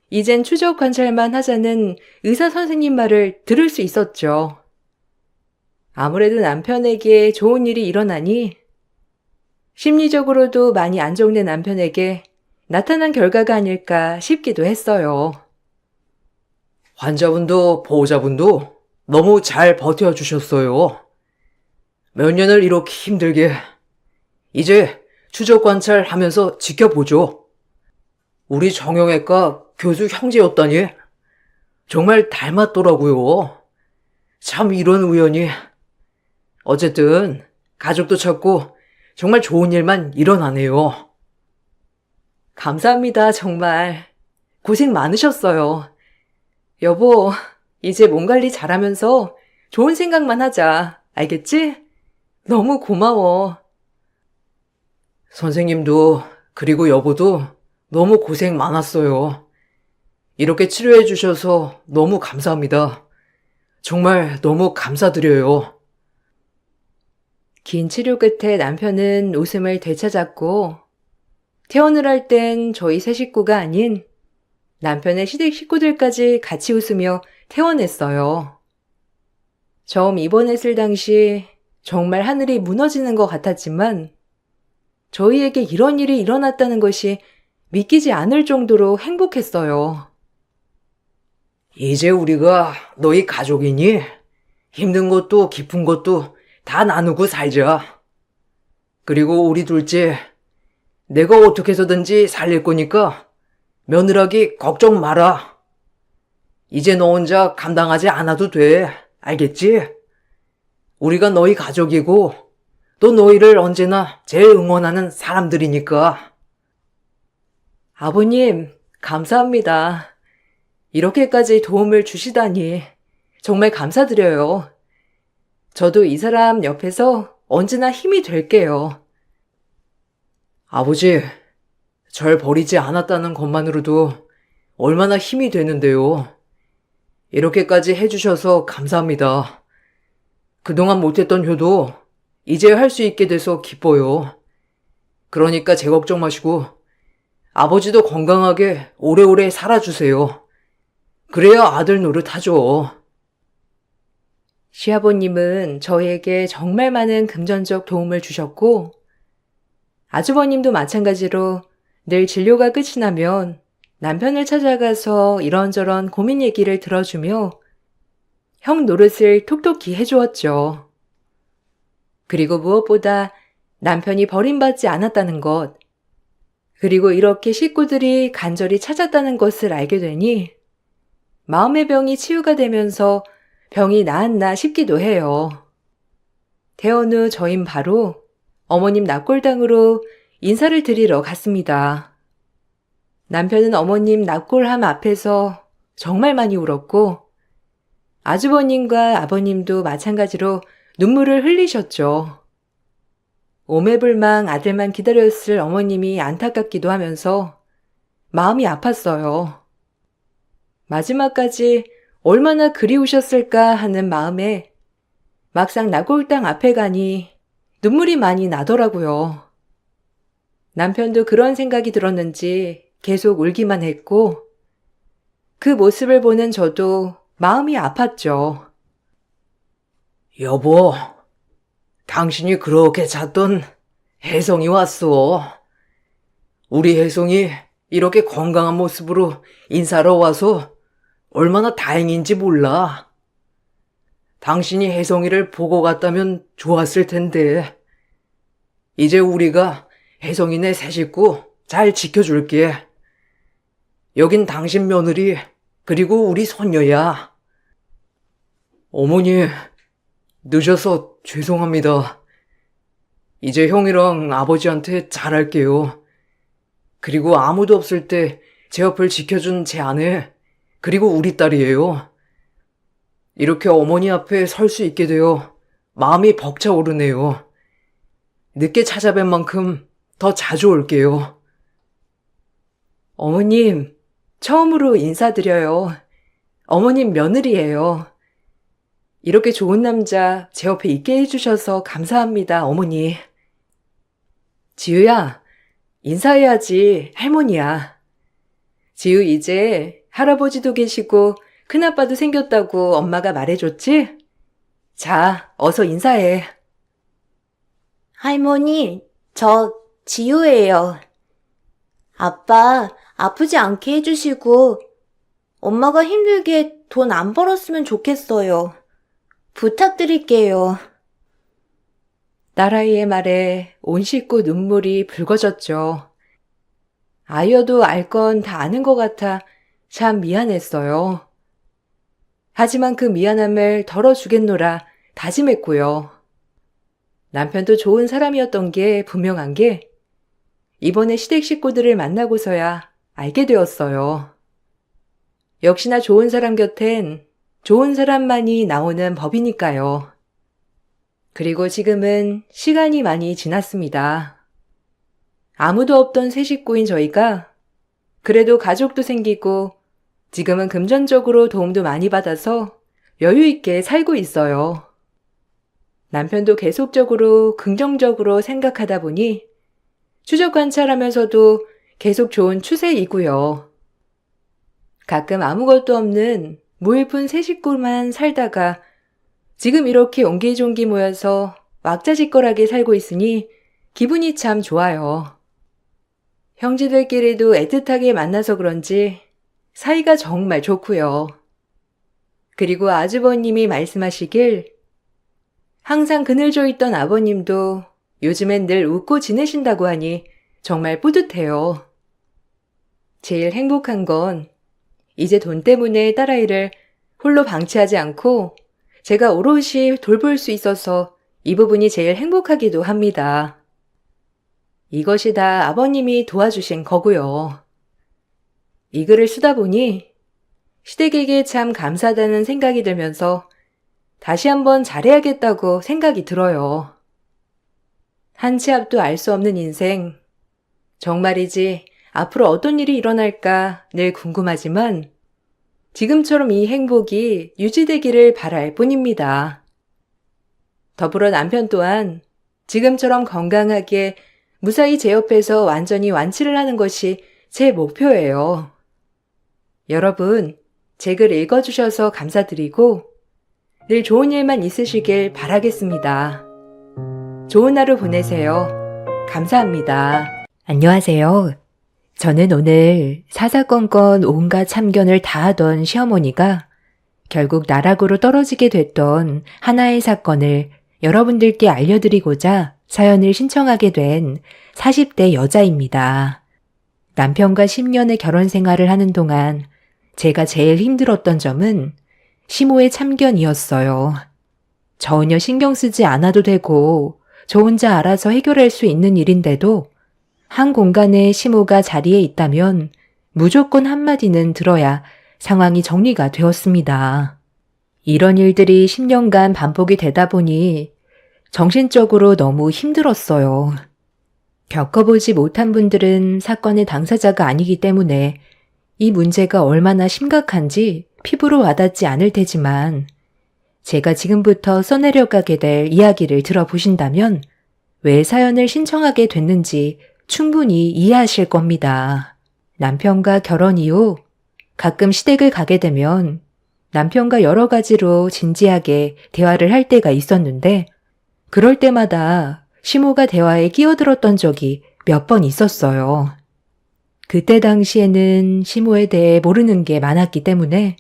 이젠 추적 관찰만 하자는 의사 선생님 말을 들을 수 있었죠. 아무래도 남편에게 좋은 일이 일어나니 심리적으로도 많이 안정된 남편에게 나타난 결과가 아닐까 싶기도 했어요. 환자분도 보호자분도 너무 잘 버텨주셨어요. 몇 년을 이렇게 힘들게. 이제 추적 관찰하면서 지켜보죠. 우리 정형외과 교수 형제였다니. 정말 닮았더라고요. 참 이런 우연이. 어쨌든 가족도 찾고 정말 좋은 일만 일어나네요. 감사합니다, 정말. 고생 많으셨어요. 여보, 이제 몸 관리 잘하면서 좋은 생각만 하자. 알겠지? 너무 고마워. 선생님도 그리고 여보도 너무 고생 많았어요. 이렇게 치료해 주셔서 너무 감사합니다. 정말 너무 감사드려요. 긴 치료 끝에 남편은 웃음을 되찾았고, 퇴원을 할 땐 저희 세 식구가 아닌 남편의 시댁 식구들까지 같이 웃으며 퇴원했어요. 처음 입원했을 당시 정말 하늘이 무너지는 것 같았지만, 저희에게 이런 일이 일어났다는 것이 믿기지 않을 정도로 행복했어요. 이제 우리가 너희 가족이니 힘든 것도 기쁜 것도 다 나누고 살자. 그리고 우리 둘째, 내가 어떻게 해서든지 살릴 거니까 며느라기 걱정 마라. 이제 너 혼자 감당하지 않아도 돼. 알겠지? 우리가 너희 가족이고 또 너희를 언제나 제일 응원하는 사람들이니까. 아버님, 감사합니다. 이렇게까지 도움을 주시다니 정말 감사드려요. 저도 이 사람 옆에서 언제나 힘이 될게요. 아버지, 절 버리지 않았다는 것만으로도 얼마나 힘이 되는데요. 이렇게까지 해주셔서 감사합니다. 그동안 못했던 효도 이제 할 수 있게 돼서 기뻐요. 그러니까 제 걱정 마시고 아버지도 건강하게 오래오래 살아주세요. 그래야 아들 노릇하죠. 시아버님은 저희에게 정말 많은 금전적 도움을 주셨고, 아주버님도 마찬가지로 늘 진료가 끝이 나면 남편을 찾아가서 이런저런 고민 얘기를 들어주며 형 노릇을 톡톡히 해주었죠. 그리고 무엇보다 남편이 버림받지 않았다는 것, 그리고 이렇게 식구들이 간절히 찾았다는 것을 알게 되니 마음의 병이 치유가 되면서 병이 나았나 싶기도 해요. 퇴원 후 저흰 바로 어머님 납골당으로 인사를 드리러 갔습니다. 남편은 어머님 납골함 앞에서 정말 많이 울었고, 아주버님과 아버님도 마찬가지로 눈물을 흘리셨죠. 오매불망 아들만 기다렸을 어머님이 안타깝기도 하면서 마음이 아팠어요. 마지막까지 얼마나 그리우셨을까 하는 마음에 막상 납골당 앞에 가니 눈물이 많이 나더라고요. 남편도 그런 생각이 들었는지 계속 울기만 했고, 그 모습을 보는 저도 마음이 아팠죠. 여보, 당신이 그렇게 찾던 혜성이 왔어. 우리 혜성이 이렇게 건강한 모습으로 인사하러 와서 얼마나 다행인지 몰라. 당신이 혜성이를 보고 갔다면 좋았을 텐데. 이제 우리가 혜성이네 새 식구 잘 지켜줄게. 여긴 당신 며느리, 그리고 우리 손녀야. 어머니, 늦어서 죄송합니다. 이제 형이랑 아버지한테 잘할게요. 그리고 아무도 없을 때 제 옆을 지켜준 제 아내, 그리고 우리 딸이에요. 이렇게 어머니 앞에 설 수 있게 되어 마음이 벅차오르네요. 늦게 찾아뵌 만큼 더 자주 올게요. 어머님, 처음으로 인사드려요. 어머님 며느리예요. 이렇게 좋은 남자 제 옆에 있게 해주셔서 감사합니다, 어머니. 지우야, 인사해야지, 할머니야. 지우 이제 할아버지도 계시고 큰아빠도 생겼다고 엄마가 말해줬지? 자, 어서 인사해. 할머니, 저 지우예요. 아빠, 아프지 않게 해주시고, 엄마가 힘들게 돈 안 벌었으면 좋겠어요. 부탁드릴게요. 딸아이의 말에 온 식구 눈물이 붉어졌죠. 아이여도 알 건 다 아는 것 같아 참 미안했어요. 하지만 그 미안함을 덜어주겠노라 다짐했고요. 남편도 좋은 사람이었던 게 분명한 게 이번에 시댁 식구들을 만나고서야 알게 되었어요. 역시나 좋은 사람 곁엔 좋은 사람만이 나오는 법이니까요. 그리고 지금은 시간이 많이 지났습니다. 아무도 없던 새 식구인 저희가 그래도 가족도 생기고 지금은 금전적으로 도움도 많이 받아서 여유 있게 살고 있어요. 남편도 계속적으로 긍정적으로 생각하다 보니 추적 관찰하면서도 계속 좋은 추세이고요. 가끔 아무것도 없는 무일푼 새 식구만 살다가 지금 이렇게 옹기종기 모여서 왁자지껄하게 살고 있으니 기분이 참 좋아요. 형제들끼리도 애틋하게 만나서 그런지 사이가 정말 좋고요. 그리고 아주버님이 말씀하시길 항상 그늘져 있던 아버님도 요즘엔 늘 웃고 지내신다고 하니 정말 뿌듯해요. 제일 행복한 건 이제 돈 때문에 딸아이를 홀로 방치하지 않고 제가 오롯이 돌볼 수 있어서 이 부분이 제일 행복하기도 합니다. 이것이 다 아버님이 도와주신 거고요. 이 글을 쓰다 보니 시댁에게 참 감사하다는 생각이 들면서 다시 한번 잘해야겠다고 생각이 들어요. 한 치 앞도 알 수 없는 인생. 정말이지 앞으로 어떤 일이 일어날까 늘 궁금하지만 지금처럼 이 행복이 유지되기를 바랄 뿐입니다. 더불어 남편 또한 지금처럼 건강하게 무사히 제 옆에서 완전히 완치를 하는 것이 제 목표예요. 여러분, 제 글 읽어주셔서 감사드리고 늘 좋은 일만 있으시길 바라겠습니다. 좋은 하루 보내세요. 감사합니다. 안녕하세요. 저는 오늘 사사건건 온갖 참견을 다 하던 시어머니가 결국 나락으로 떨어지게 됐던 하나의 사건을 여러분들께 알려드리고자 사연을 신청하게 된 40대 여자입니다. 남편과 10년의 결혼 생활을 하는 동안 제가 제일 힘들었던 점은 시모의 참견이었어요. 전혀 신경 쓰지 않아도 되고 저 혼자 알아서 해결할 수 있는 일인데도 한 공간에 시모가 자리에 있다면 무조건 한마디는 들어야 상황이 정리가 되었습니다. 이런 일들이 10년간 반복이 되다 보니 정신적으로 너무 힘들었어요. 겪어보지 못한 분들은 사건의 당사자가 아니기 때문에 이 문제가 얼마나 심각한지 피부로 와닿지 않을 테지만 제가 지금부터 써내려가게 될 이야기를 들어보신다면 왜 사연을 신청하게 됐는지 충분히 이해하실 겁니다. 남편과 결혼 이후 가끔 시댁을 가게 되면 남편과 여러 가지로 진지하게 대화를 할 때가 있었는데 그럴 때마다 시모가 대화에 끼어들었던 적이 몇 번 있었어요. 그때 당시에는 시모에 대해 모르는 게 많았기 때문에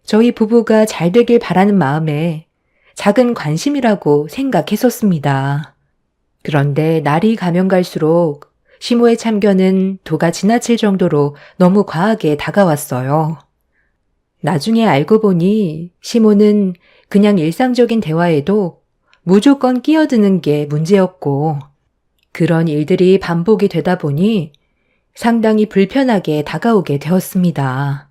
저희 부부가 잘 되길 바라는 마음에 작은 관심이라고 생각했었습니다. 그런데 날이 가면 갈수록 시모의 참견은 도가 지나칠 정도로 너무 과하게 다가왔어요. 나중에 알고 보니 시모는 그냥 일상적인 대화에도 무조건 끼어드는 게 문제였고 그런 일들이 반복이 되다 보니 상당히 불편하게 다가오게 되었습니다.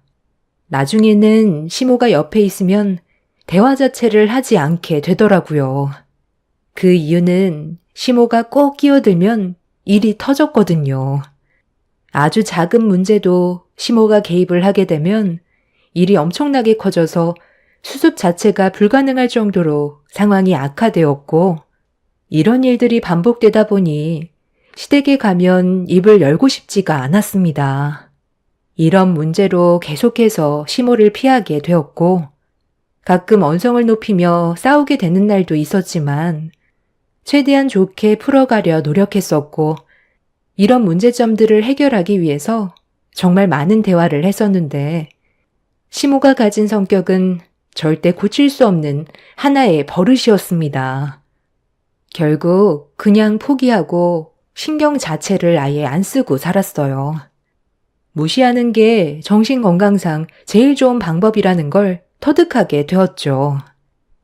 나중에는 시모가 옆에 있으면 대화 자체를 하지 않게 되더라고요. 그 이유는 시모가 꼭 끼어들면 일이 터졌거든요. 아주 작은 문제도 시모가 개입을 하게 되면 일이 엄청나게 커져서 수습 자체가 불가능할 정도로 상황이 악화되었고 이런 일들이 반복되다 보니 시댁에 가면 입을 열고 싶지가 않았습니다. 이런 문제로 계속해서 시모를 피하게 되었고 가끔 언성을 높이며 싸우게 되는 날도 있었지만 최대한 좋게 풀어가려 노력했었고 이런 문제점들을 해결하기 위해서 정말 많은 대화를 했었는데 시모가 가진 성격은 절대 고칠 수 없는 하나의 버릇이었습니다. 결국 그냥 포기하고 신경 자체를 아예 안 쓰고 살았어요. 무시하는 게 정신건강상 제일 좋은 방법이라는 걸 터득하게 되었죠.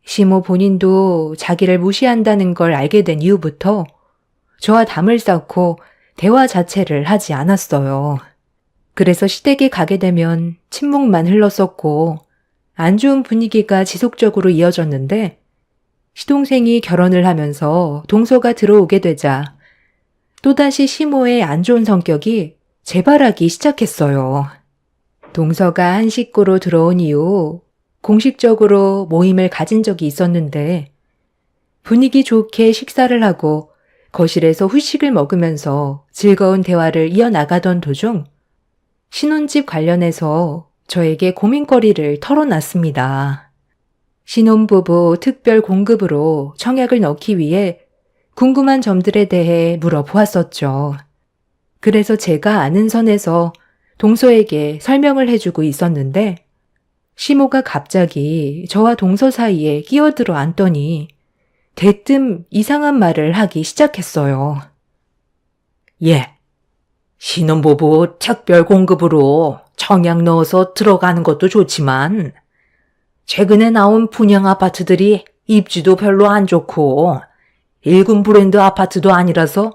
시모 본인도 자기를 무시한다는 걸 알게 된 이후부터 저와 담을 쌓고 대화 자체를 하지 않았어요. 그래서 시댁에 가게 되면 침묵만 흘렀었고 안 좋은 분위기가 지속적으로 이어졌는데 시동생이 결혼을 하면서 동서가 들어오게 되자 또다시 시모의 안 좋은 성격이 재발하기 시작했어요. 동서가 한 식구로 들어온 이후 공식적으로 모임을 가진 적이 있었는데 분위기 좋게 식사를 하고 거실에서 후식을 먹으면서 즐거운 대화를 이어나가던 도중 신혼집 관련해서 저에게 고민거리를 털어놨습니다. 신혼부부 특별 공급으로 청약을 넣기 위해 궁금한 점들에 대해 물어보았었죠. 그래서 제가 아는 선에서 동서에게 설명을 해주고 있었는데 시모가 갑자기 저와 동서 사이에 끼어들어 앉더니 대뜸 이상한 말을 하기 시작했어요. 예. 신혼부부 특별 공급으로 청약 넣어서 들어가는 것도 좋지만 최근에 나온 분양 아파트들이 입지도 별로 안 좋고 1군 브랜드 아파트도 아니라서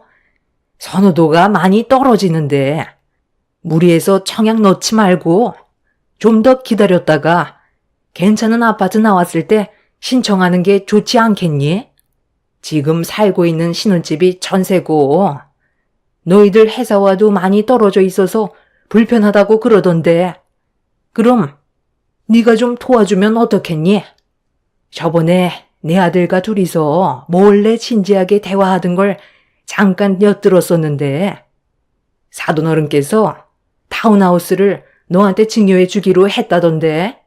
선호도가 많이 떨어지는데 무리해서 청약 넣지 말고 좀 더 기다렸다가 괜찮은 아파트 나왔을 때 신청하는 게 좋지 않겠니? 지금 살고 있는 신혼집이 전세고 너희들 회사와도 많이 떨어져 있어서 불편하다고 그러던데 그럼 네가 좀 도와주면 어떻겠니? 저번에 내 아들과 둘이서 몰래 진지하게 대화하던 걸 잠깐 엿들었었는데 사돈어른께서 타운하우스를 너한테 증여해 주기로 했다던데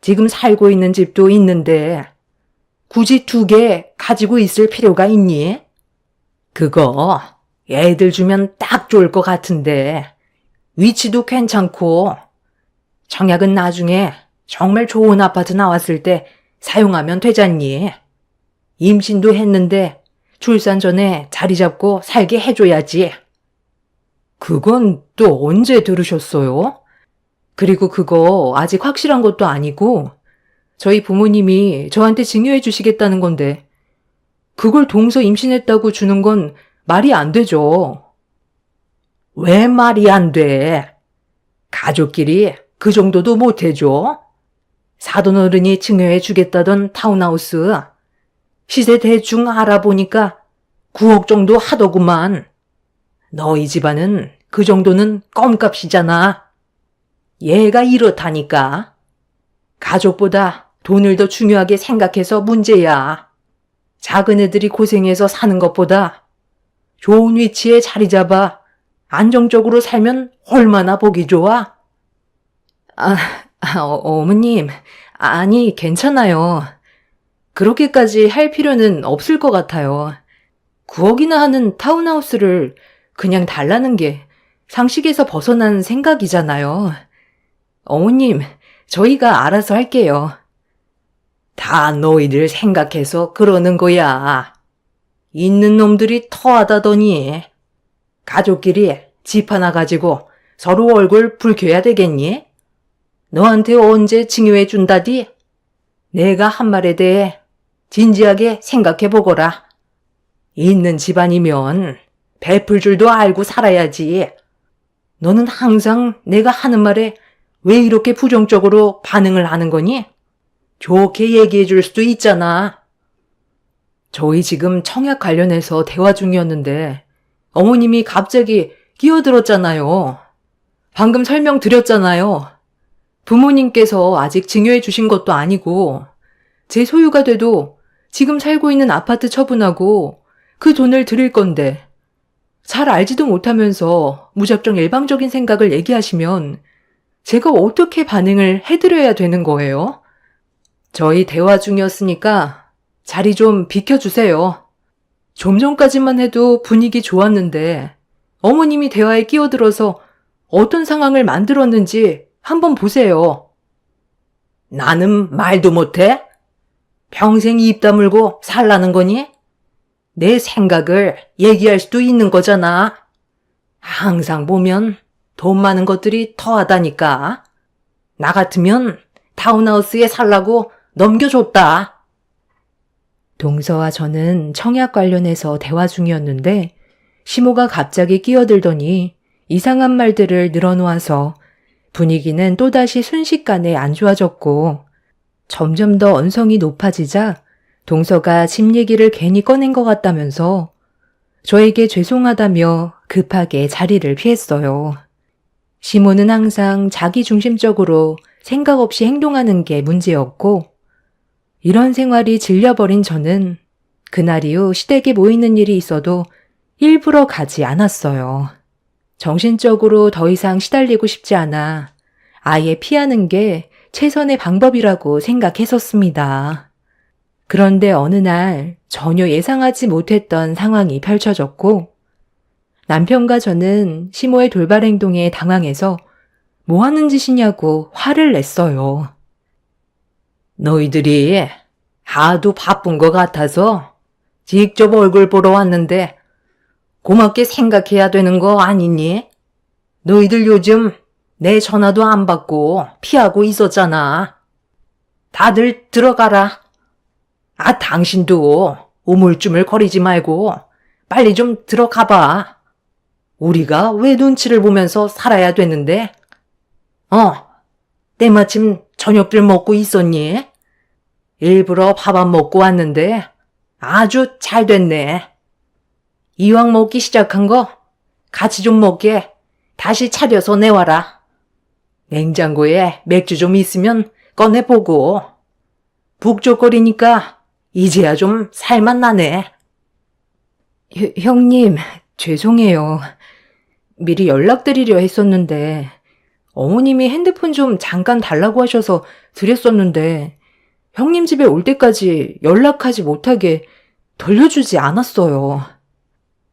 지금 살고 있는 집도 있는데 굳이 2개 가지고 있을 필요가 있니? 그거 애들 주면 딱 좋을 것 같은데 위치도 괜찮고 청약은 나중에 정말 좋은 아파트 나왔을 때 사용하면 되잖니. 임신도 했는데 출산 전에 자리 잡고 살게 해줘야지. 그건 또 언제 들으셨어요? 그리고 그거 아직 확실한 것도 아니고 저희 부모님이 저한테 증여해 주시겠다는 건데 그걸 동서 임신했다고 주는 건 말이 안 되죠. 왜 말이 안 돼? 가족끼리 그 정도도 못 해줘? 사돈어른이 증여해 주겠다던 타운하우스 시세 대충 알아보니까 9억 정도 하더구만. 너희 집안은 그 정도는 껌값이잖아. 얘가 이렇다니까. 가족보다 돈을 더 중요하게 생각해서 문제야. 작은 애들이 고생해서 사는 것보다 좋은 위치에 자리 잡아 안정적으로 살면 얼마나 보기 좋아? 어머님, 아니, 괜찮아요. 그렇게까지 할 필요는 없을 것 같아요. 9억이나 하는 타운하우스를 그냥 달라는 게 상식에서 벗어난 생각이잖아요. 어머님, 저희가 알아서 할게요. 다 너희들 생각해서 그러는 거야. 있는 놈들이 터하다더니 가족끼리 집 하나 가지고 서로 얼굴 붉혀야 되겠니? 너한테 언제 증여해 준다디? 내가 한 말에 대해 진지하게 생각해 보거라. 있는 집안이면 베풀 줄도 알고 살아야지. 너는 항상 내가 하는 말에 왜 이렇게 부정적으로 반응을 하는 거니? 좋게 얘기해 줄 수도 있잖아. 저희 지금 청약 관련해서 대화 중이었는데 어머님이 갑자기 끼어들었잖아요. 방금 설명드렸잖아요. 부모님께서 아직 증여해 주신 것도 아니고 제 소유가 돼도 지금 살고 있는 아파트 처분하고 그 돈을 드릴 건데 잘 알지도 못하면서 무작정 일방적인 생각을 얘기하시면 제가 어떻게 반응을 해드려야 되는 거예요? 저희 대화 중이었으니까 자리 좀 비켜주세요. 좀 전까지만 해도 분위기 좋았는데 어머님이 대화에 끼어들어서 어떤 상황을 만들었는지 한번 보세요. 나는 말도 못해? 평생 입 다물고 살라는 거니? 내 생각을 얘기할 수도 있는 거잖아. 항상 보면 돈 많은 것들이 더하다니까. 나 같으면 타운하우스에 살라고 넘겨줬다. 동서와 저는 청약 관련해서 대화 중이었는데 시모가 갑자기 끼어들더니 이상한 말들을 늘어놓아서 분위기는 또다시 순식간에 안 좋아졌고 점점 더 언성이 높아지자 동서가 집 얘기를 괜히 꺼낸 것 같다면서 저에게 죄송하다며 급하게 자리를 피했어요. 시모는 항상 자기 중심적으로 생각 없이 행동하는 게 문제였고 이런 생활이 질려버린 저는 그날 이후 시댁에 모이는 일이 있어도 일부러 가지 않았어요. 정신적으로 더 이상 시달리고 싶지 않아 아예 피하는 게 최선의 방법이라고 생각했었습니다. 그런데 어느 날 전혀 예상하지 못했던 상황이 펼쳐졌고 남편과 저는 시모의 돌발 행동에 당황해서 뭐 하는 짓이냐고 화를 냈어요. 너희들이 하도 바쁜 것 같아서 직접 얼굴 보러 왔는데 고맙게 생각해야 되는 거 아니니? 너희들 요즘 내 전화도 안 받고 피하고 있었잖아. 다들 들어가라. 당신도 우물쭈물 거리지 말고 빨리 좀 들어가봐. 우리가 왜 눈치를 보면서 살아야 되는데? 때마침 저녁들 먹고 있었니? 일부러 밥 안 먹고 왔는데 아주 잘 됐네. 이왕 먹기 시작한 거 같이 좀 먹게 다시 차려서 내와라. 냉장고에 맥주 좀 있으면 꺼내보고. 북적거리니까 이제야 좀 살맛 나네. 형님, 죄송해요. 미리 연락드리려 했었는데 어머님이 핸드폰 좀 잠깐 달라고 하셔서 드렸었는데 형님 집에 올 때까지 연락하지 못하게 돌려주지 않았어요.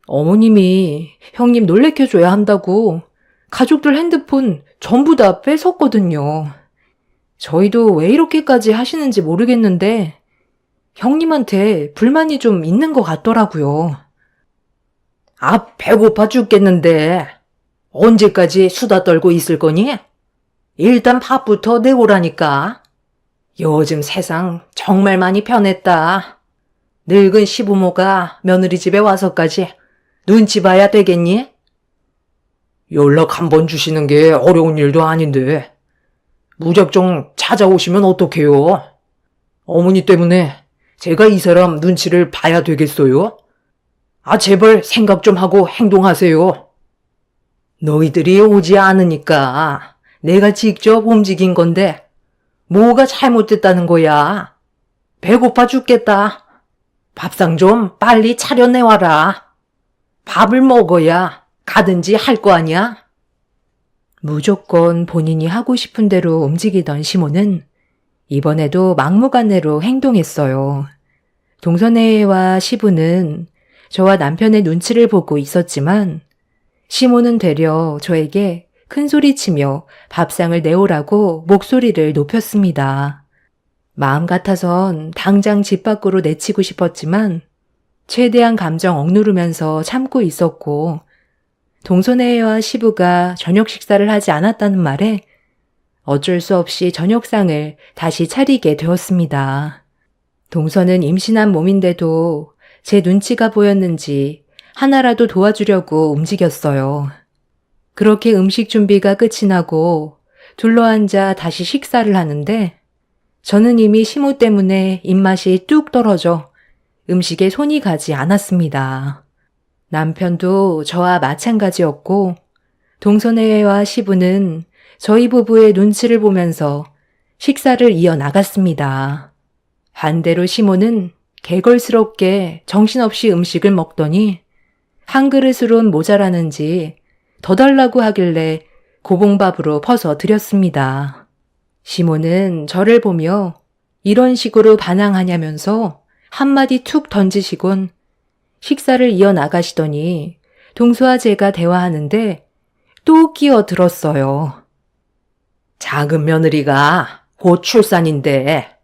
어머님이 형님 놀래켜줘야 한다고 가족들 핸드폰 전부 다 뺏었거든요. 저희도 왜 이렇게까지 하시는지 모르겠는데 형님한테 불만이 좀 있는 것 같더라고요. 배고파 죽겠는데 언제까지 수다 떨고 있을 거니? 일단 밥부터 내오라니까. 요즘 세상 정말 많이 변했다. 늙은 시부모가 며느리 집에 와서까지 눈치 봐야 되겠니? 연락 한 번 주시는 게 어려운 일도 아닌데 무작정 찾아오시면 어떡해요? 어머니 때문에 제가 이 사람 눈치를 봐야 되겠어요? 제발 생각 좀 하고 행동하세요. 너희들이 오지 않으니까 내가 직접 움직인 건데 뭐가 잘못됐다는 거야? 배고파 죽겠다. 밥상 좀 빨리 차려내와라. 밥을 먹어야 가든지 할 거 아니야? 무조건 본인이 하고 싶은 대로 움직이던 시모는 이번에도 막무가내로 행동했어요. 동선혜와 시부는 저와 남편의 눈치를 보고 있었지만 시모는 되려 저에게 큰 소리치며 밥상을 내오라고 목소리를 높였습니다. 마음 같아선 당장 집 밖으로 내치고 싶었지만 최대한 감정 억누르면서 참고 있었고 동선혜와 시부가 저녁 식사를 하지 않았다는 말에 어쩔 수 없이 저녁상을 다시 차리게 되었습니다. 동서는 임신한 몸인데도 제 눈치가 보였는지 하나라도 도와주려고 움직였어요. 그렇게 음식 준비가 끝이 나고 둘러앉아 다시 식사를 하는데 저는 이미 시모 때문에 입맛이 뚝 떨어져 음식에 손이 가지 않았습니다. 남편도 저와 마찬가지였고 동선혜와 시부는 저희 부부의 눈치를 보면서 식사를 이어나갔습니다. 반대로 시모는 개걸스럽게 정신없이 음식을 먹더니 한 그릇으론 모자라는지 더 달라고 하길래 고봉밥으로 퍼서 드렸습니다. 시모는 저를 보며 이런 식으로 반항하냐면서 한마디 툭 던지시곤 식사를 이어나가시더니 동서와 제가 대화하는데 또 끼어들었어요. 작은 며느리가 곧 출산인데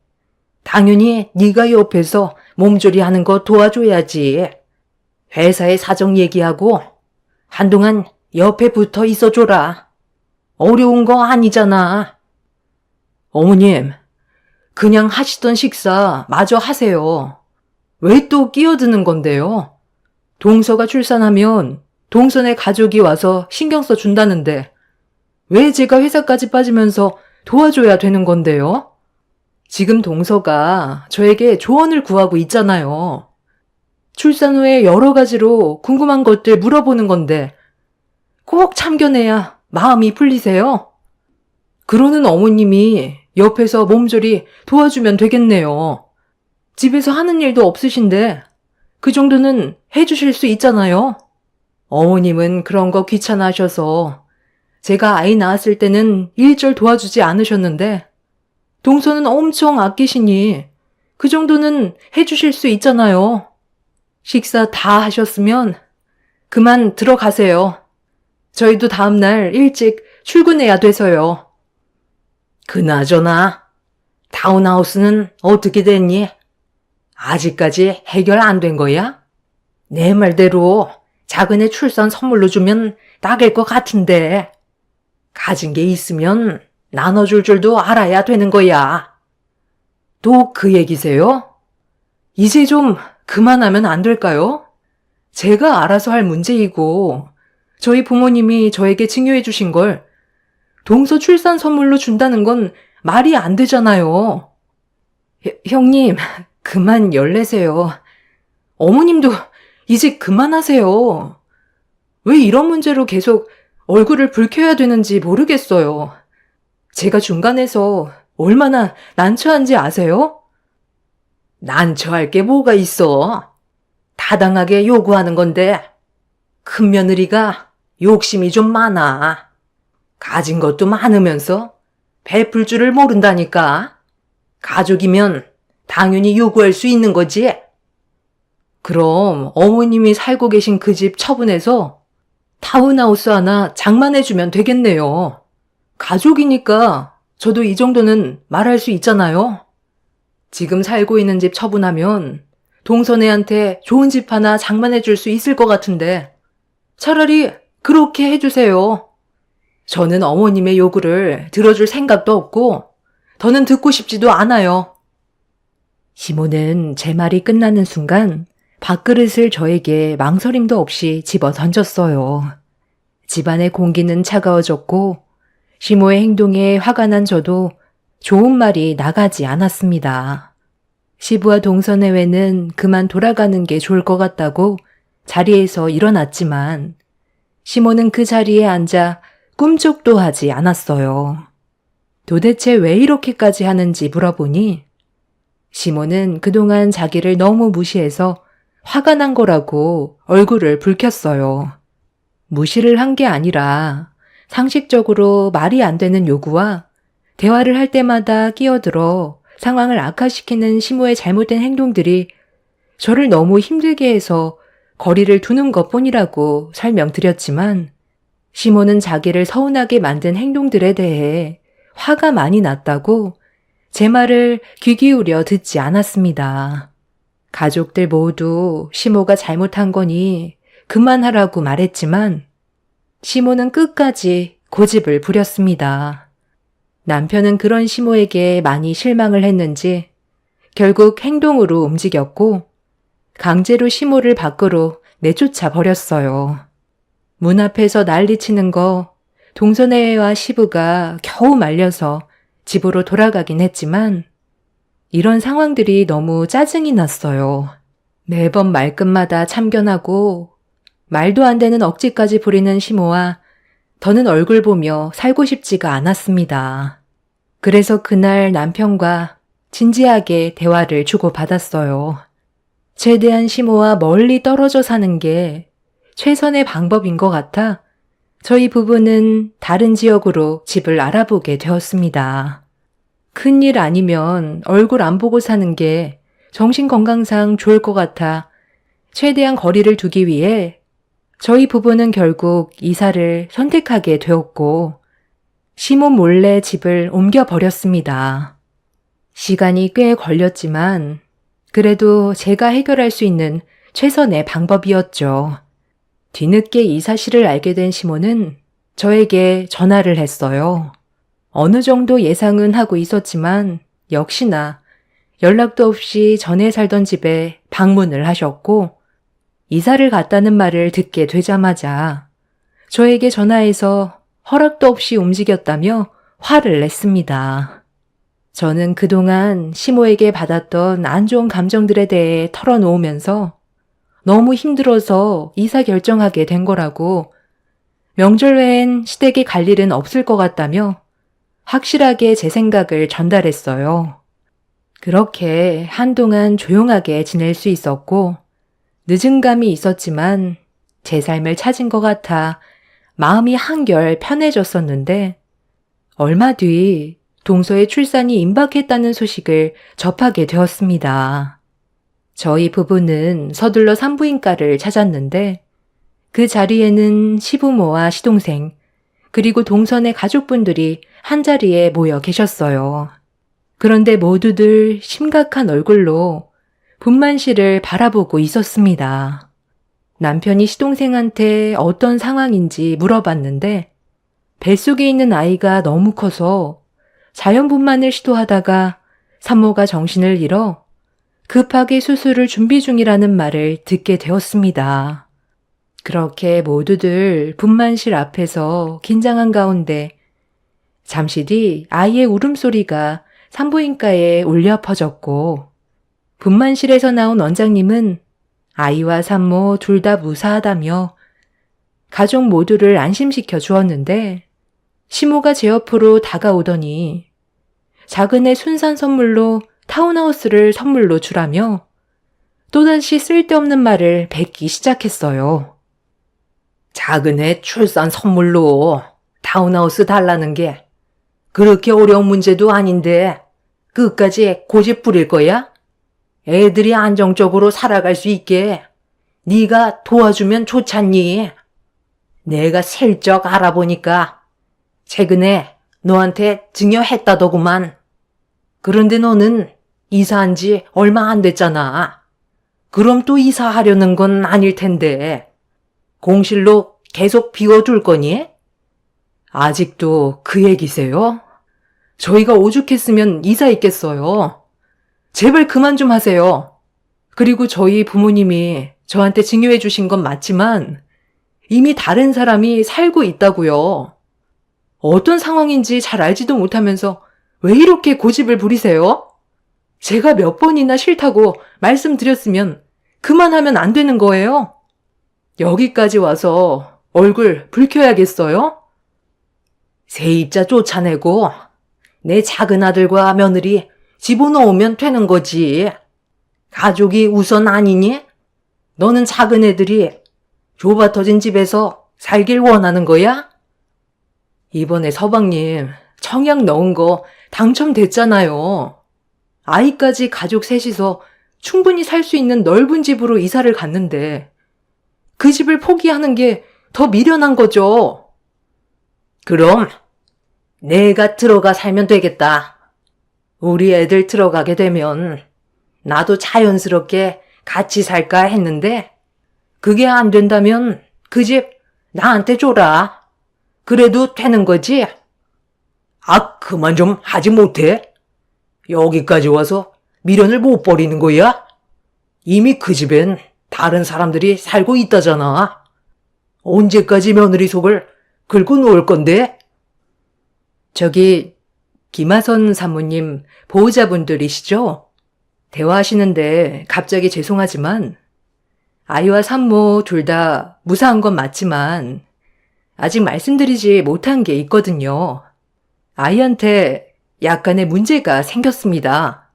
당연히 네가 옆에서 몸조리하는 거 도와줘야지. 회사의 사정 얘기하고 한동안 옆에 붙어 있어줘라. 어려운 거 아니잖아. 어머님, 그냥 하시던 식사 마저 하세요. 왜 또 끼어드는 건데요? 동서가 출산하면 동선의 가족이 와서 신경 써준다는데 왜 제가 회사까지 빠지면서 도와줘야 되는 건데요? 지금 동서가 저에게 조언을 구하고 있잖아요. 출산 후에 여러 가지로 궁금한 것들 물어보는 건데 꼭 참견해야 마음이 풀리세요? 그러는 어머님이 옆에서 몸조리 도와주면 되겠네요. 집에서 하는 일도 없으신데 그 정도는 해주실 수 있잖아요. 어머님은 그런 거 귀찮아하셔서 제가 아이 낳았을 때는 일절 도와주지 않으셨는데 동서는 엄청 아끼시니 그 정도는 해주실 수 있잖아요. 식사 다 하셨으면 그만 들어가세요. 저희도 다음날 일찍 출근해야 돼서요. 그나저나 타운하우스는 어떻게 됐니? 아직까지 해결 안 된 거야? 내 말대로 작은 애 출산 선물로 주면 딱일 것 같은데 가진 게 있으면 나눠줄 줄도 알아야 되는 거야. 또 그 얘기세요? 이제 좀 그만하면 안 될까요? 제가 알아서 할 문제이고 저희 부모님이 저에게 증여해 주신 걸 동서 출산 선물로 준다는 건 말이 안 되잖아요. 형님, 그만 열내세요. 어머님도 이제 그만하세요. 왜 이런 문제로 계속 얼굴을 붉혀야 되는지 모르겠어요. 제가 중간에서 얼마나 난처한지 아세요? 난처할 게 뭐가 있어? 타당하게 요구하는 건데 큰 며느리가 욕심이 좀 많아. 가진 것도 많으면서 베풀 줄을 모른다니까. 가족이면 당연히 요구할 수 있는 거지. 그럼 어머님이 살고 계신 그 집 처분해서 타운하우스 하나 장만해주면 되겠네요. 가족이니까 저도 이 정도는 말할 수 있잖아요. 지금 살고 있는 집 처분하면 동선애한테 좋은 집 하나 장만해줄 수 있을 것 같은데 차라리 그렇게 해주세요. 저는 어머님의 요구를 들어줄 생각도 없고 더는 듣고 싶지도 않아요. 시모는 제 말이 끝나는 순간 밥그릇을 저에게 망설임도 없이 집어 던졌어요. 집안의 공기는 차가워졌고 시모의 행동에 화가 난 저도 좋은 말이 나가지 않았습니다. 시부와 동서내외는 그만 돌아가는 게 좋을 것 같다고 자리에서 일어났지만 시모는 그 자리에 앉아 꿈쩍도 하지 않았어요. 도대체 왜 이렇게까지 하는지 물어보니 시모는 그동안 자기를 너무 무시해서 화가 난 거라고 얼굴을 붉혔어요. 무시를 한 게 아니라 상식적으로 말이 안 되는 요구와 대화를 할 때마다 끼어들어 상황을 악화시키는 시모의 잘못된 행동들이 저를 너무 힘들게 해서 거리를 두는 것뿐이라고 설명드렸지만 시모는 자기를 서운하게 만든 행동들에 대해 화가 많이 났다고 제 말을 귀 기울여 듣지 않았습니다. 가족들 모두 시모가 잘못한 거니 그만하라고 말했지만 시모는 끝까지 고집을 부렸습니다. 남편은 그런 시모에게 많이 실망을 했는지 결국 행동으로 움직였고 강제로 시모를 밖으로 내쫓아 버렸어요. 문 앞에서 난리치는 거 동서내외와 시부가 겨우 말려서 집으로 돌아가긴 했지만 이런 상황들이 너무 짜증이 났어요. 매번 말끝마다 참견하고 말도 안 되는 억지까지 부리는 시모와 더는 얼굴 보며 살고 싶지가 않았습니다. 그래서 그날 남편과 진지하게 대화를 주고받았어요. 최대한 시모와 멀리 떨어져 사는 게 최선의 방법인 것 같아 저희 부부는 다른 지역으로 집을 알아보게 되었습니다. 큰일 아니면 얼굴 안 보고 사는 게 정신건강상 좋을 것 같아 최대한 거리를 두기 위해 저희 부부는 결국 이사를 선택하게 되었고 시모 몰래 집을 옮겨버렸습니다. 시간이 꽤 걸렸지만 그래도 제가 해결할 수 있는 최선의 방법이었죠. 뒤늦게 이 사실을 알게 된 시모는 저에게 전화를 했어요. 어느 정도 예상은 하고 있었지만 역시나 연락도 없이 전에 살던 집에 방문을 하셨고 이사를 갔다는 말을 듣게 되자마자 저에게 전화해서 허락도 없이 움직였다며 화를 냈습니다. 저는 그동안 시모에게 받았던 안 좋은 감정들에 대해 털어놓으면서 너무 힘들어서 이사 결정하게 된 거라고 명절 외엔 시댁에 갈 일은 없을 것 같다며 확실하게 제 생각을 전달했어요. 그렇게 한동안 조용하게 지낼 수 있었고 늦은 감이 있었지만 제 삶을 찾은 것 같아 마음이 한결 편해졌었는데 얼마 뒤 동서의 출산이 임박했다는 소식을 접하게 되었습니다. 저희 부부는 서둘러 산부인과를 찾았는데 그 자리에는 시부모와 시동생 그리고 동선의 가족분들이 한자리에 모여 계셨어요. 그런데 모두들 심각한 얼굴로 분만실을 바라보고 있었습니다. 남편이 시동생한테 어떤 상황인지 물어봤는데 뱃속에 있는 아이가 너무 커서 자연분만을 시도하다가 산모가 정신을 잃어 급하게 수술을 준비 중이라는 말을 듣게 되었습니다. 그렇게 모두들 분만실 앞에서 긴장한 가운데 잠시 뒤 아이의 울음소리가 산부인과에 울려 퍼졌고 분만실에서 나온 원장님은 아이와 산모 둘 다 무사하다며 가족 모두를 안심시켜 주었는데 시모가 제 옆으로 다가오더니 작은 애 순산 선물로 타운하우스를 선물로 주라며 또다시 쓸데없는 말을 뱉기 시작했어요. 작은 애 출산 선물로 타운하우스 달라는 게 그렇게 어려운 문제도 아닌데 끝까지 고집 부릴 거야? 애들이 안정적으로 살아갈 수 있게 네가 도와주면 좋잖니. 내가 슬쩍 알아보니까 최근에 너한테 증여했다더구만. 그런데 너는 이사한 지 얼마 안 됐잖아. 그럼 또 이사하려는 건 아닐 텐데 공실로 계속 비워둘 거니? 아직도 그 얘기세요? 저희가 오죽했으면 이사했겠어요. 제발 그만 좀 하세요. 그리고 저희 부모님이 저한테 증여해 주신 건 맞지만 이미 다른 사람이 살고 있다고요. 어떤 상황인지 잘 알지도 못하면서 왜 이렇게 고집을 부리세요? 제가 몇 번이나 싫다고 말씀드렸으면 그만하면 안 되는 거예요? 여기까지 와서 얼굴 붉혀야겠어요? 세입자 쫓아내고 내 작은 아들과 며느리 집어넣으면 되는 거지. 가족이 우선 아니니? 너는 작은 애들이 좁아 터진 집에서 살길 원하는 거야? 이번에 서방님 청약 넣은 거 당첨됐잖아요. 아이까지 가족 셋이서 충분히 살 수 있는 넓은 집으로 이사를 갔는데 그 집을 포기하는 게 더 미련한 거죠. 그럼 내가 들어가 살면 되겠다. 우리 애들 들어가게 되면 나도 자연스럽게 같이 살까 했는데 그게 안 된다면 그 집 나한테 줘라. 그래도 되는 거지? 아, 그만 좀 하지 못해? 여기까지 와서 미련을 못 버리는 거야? 이미 그 집엔 다른 사람들이 살고 있다잖아. 언제까지 며느리 속을 긁고 놓을 건데? 저기 김하선 사모님 보호자분들이시죠? 대화하시는데 갑자기 죄송하지만 아이와 산모 둘 다 무사한 건 맞지만 아직 말씀드리지 못한 게 있거든요. 아이한테 약간의 문제가 생겼습니다.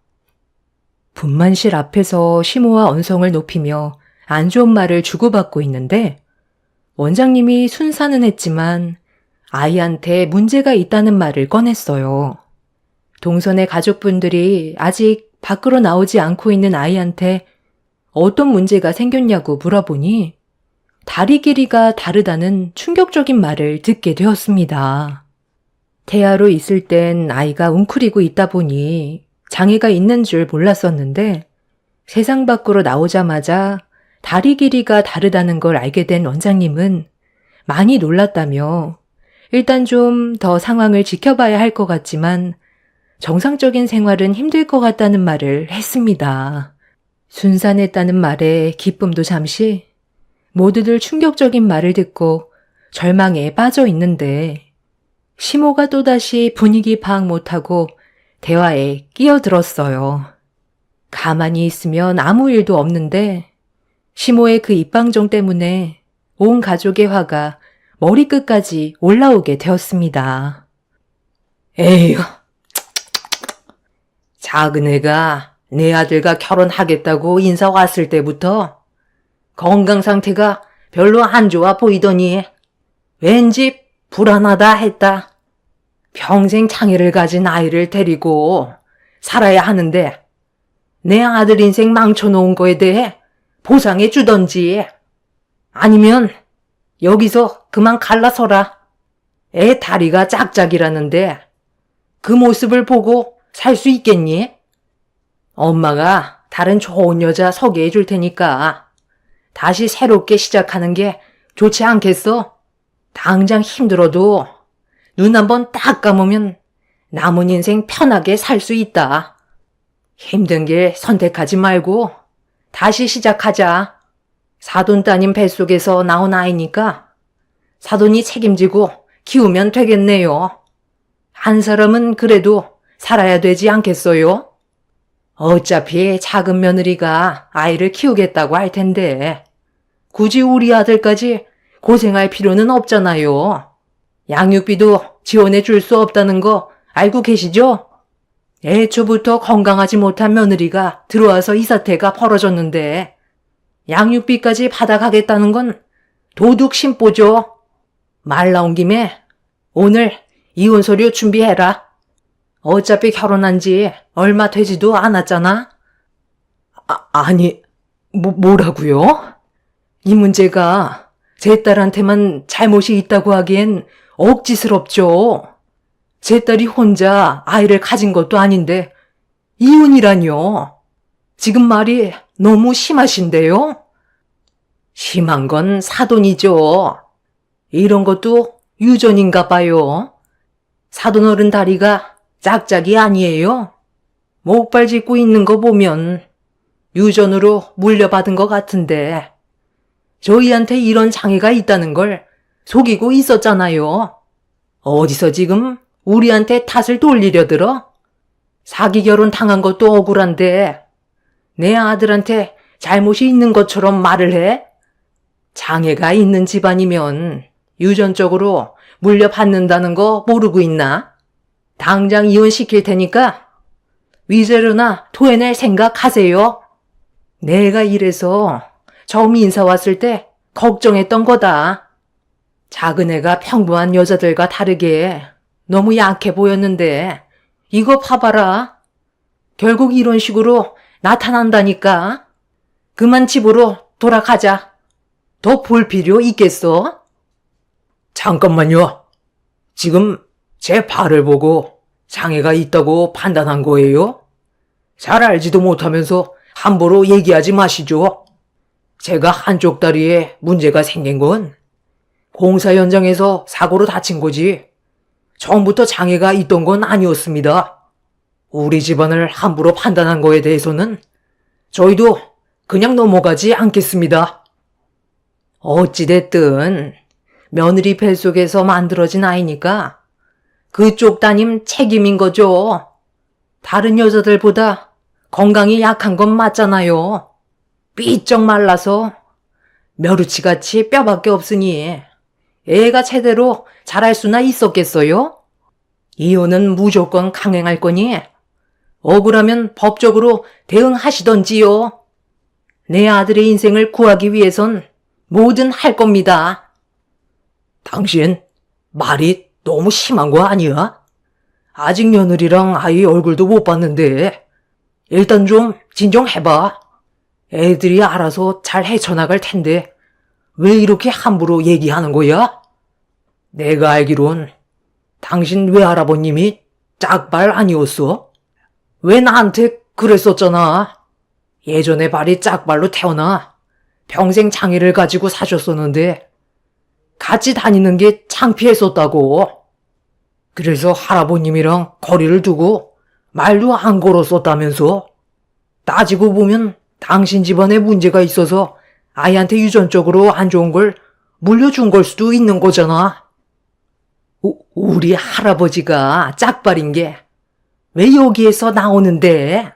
분만실 앞에서 시모와 언성을 높이며 안 좋은 말을 주고받고 있는데 원장님이 순사는 했지만 아이한테 문제가 있다는 말을 꺼냈어요. 동선의 가족분들이 아직 밖으로 나오지 않고 있는 아이한테 어떤 문제가 생겼냐고 물어보니 다리 길이가 다르다는 충격적인 말을 듣게 되었습니다. 태아로 있을 땐 아이가 웅크리고 있다 보니 장애가 있는 줄 몰랐었는데 세상 밖으로 나오자마자 다리 길이가 다르다는 걸 알게 된 원장님은 많이 놀랐다며 일단 좀 더 상황을 지켜봐야 할 것 같지만 정상적인 생활은 힘들 것 같다는 말을 했습니다. 순산했다는 말에 기쁨도 잠시 모두들 충격적인 말을 듣고 절망에 빠져 있는데 시모가 또다시 분위기 파악 못하고 대화에 끼어들었어요. 가만히 있으면 아무 일도 없는데 시모의 그 입방정 때문에 온 가족의 화가 머리끝까지 올라오게 되었습니다. 에휴, 작은 애가 내 아들과 결혼하겠다고 인사 왔을 때부터 건강 상태가 별로 안 좋아 보이더니 왠지 불안하다 했다. 평생 장애를 가진 아이를 데리고 살아야 하는데 내 아들 인생 망쳐놓은 거에 대해 보상해 주던지 아니면 여기서 그만 갈라서라. 애 다리가 짝짝이라는데 그 모습을 보고 살 수 있겠니? 엄마가 다른 좋은 여자 소개해 줄 테니까 다시 새롭게 시작하는 게 좋지 않겠어? 당장 힘들어도 눈 한번 딱 감으면 남은 인생 편하게 살 수 있다. 힘든 길 선택하지 말고 다시 시작하자. 사돈 따님 뱃속에서 나온 아이니까 사돈이 책임지고 키우면 되겠네요. 한 사람은 그래도 살아야 되지 않겠어요? 어차피 작은 며느리가 아이를 키우겠다고 할 텐데 굳이 우리 아들까지 고생할 필요는 없잖아요. 양육비도 지원해 줄 수 없다는 거 알고 계시죠? 애초부터 건강하지 못한 며느리가 들어와서 이 사태가 벌어졌는데 양육비까지 받아가겠다는 건 도둑 심보죠. 말 나온 김에 오늘 이혼 서류 준비해라. 어차피 결혼한 지 얼마 되지도 않았잖아. 아니, 뭐라고요? 이 문제가 제 딸한테만 잘못이 있다고 하기엔 억지스럽죠. 제 딸이 혼자 아이를 가진 것도 아닌데 이혼이라뇨. 지금 말이 너무 심하신데요? 심한 건 사돈이죠. 이런 것도 유전인가 봐요. 사돈 어른 다리가 짝짝이 아니에요. 목발 짚고 있는 거 보면 유전으로 물려받은 것 같은데 저희한테 이런 장애가 있다는 걸 속이고 있었잖아요. 어디서 지금 우리한테 탓을 돌리려 들어? 사기 결혼 당한 것도 억울한데 내 아들한테 잘못이 있는 것처럼 말을 해? 장애가 있는 집안이면 유전적으로 물려받는다는 거 모르고 있나? 당장 이혼시킬 테니까 위자료나 토해낼 생각하세요. 내가 이래서 처음 인사 왔을 때 걱정했던 거다. 작은 애가 평범한 여자들과 다르게 너무 약해 보였는데 이거 봐봐라. 결국 이런 식으로 나타난다니까. 그만 집으로 돌아가자. 더 볼 필요 있겠어? 잠깐만요. 지금 제 발을 보고 장애가 있다고 판단한 거예요? 잘 알지도 못하면서 함부로 얘기하지 마시죠. 제가 한쪽 다리에 문제가 생긴 건 공사 현장에서 사고로 다친 거지 처음부터 장애가 있던 건 아니었습니다. 우리 집안을 함부로 판단한 거에 대해서는 저희도 그냥 넘어가지 않겠습니다. 어찌됐든 며느리 뱃속에서 만들어진 아이니까 그쪽 따님 책임인 거죠. 다른 여자들보다 건강이 약한 건 맞잖아요. 삐쩍 말라서 멸우치같이 뼈밖에 없으니 애가 제대로 자랄 수나 있었겠어요? 이혼은 무조건 강행할 거니 억울하면 법적으로 대응하시던지요. 내 아들의 인생을 구하기 위해선 뭐든 할 겁니다. 당신 말이 너무 심한 거 아니야? 아직 며느리랑 아이 얼굴도 못 봤는데 일단 좀 진정해봐. 애들이 알아서 잘 헤쳐나갈 텐데 왜 이렇게 함부로 얘기하는 거야? 내가 알기론 당신 외할아버님이 짝발 아니었어? 왜 나한테 그랬었잖아. 예전에 발이 짝발로 태어나 평생 장애를 가지고 사셨었는데 같이 다니는 게 창피했었다고. 그래서 할아버님이랑 거리를 두고 말도 안 걸었었다면서. 따지고 보면 당신 집안에 문제가 있어서 아이한테 유전적으로 안 좋은 걸 물려준 걸 수도 있는 거잖아. 우리 할아버지가 짝발인 게 왜 여기에서 나오는데?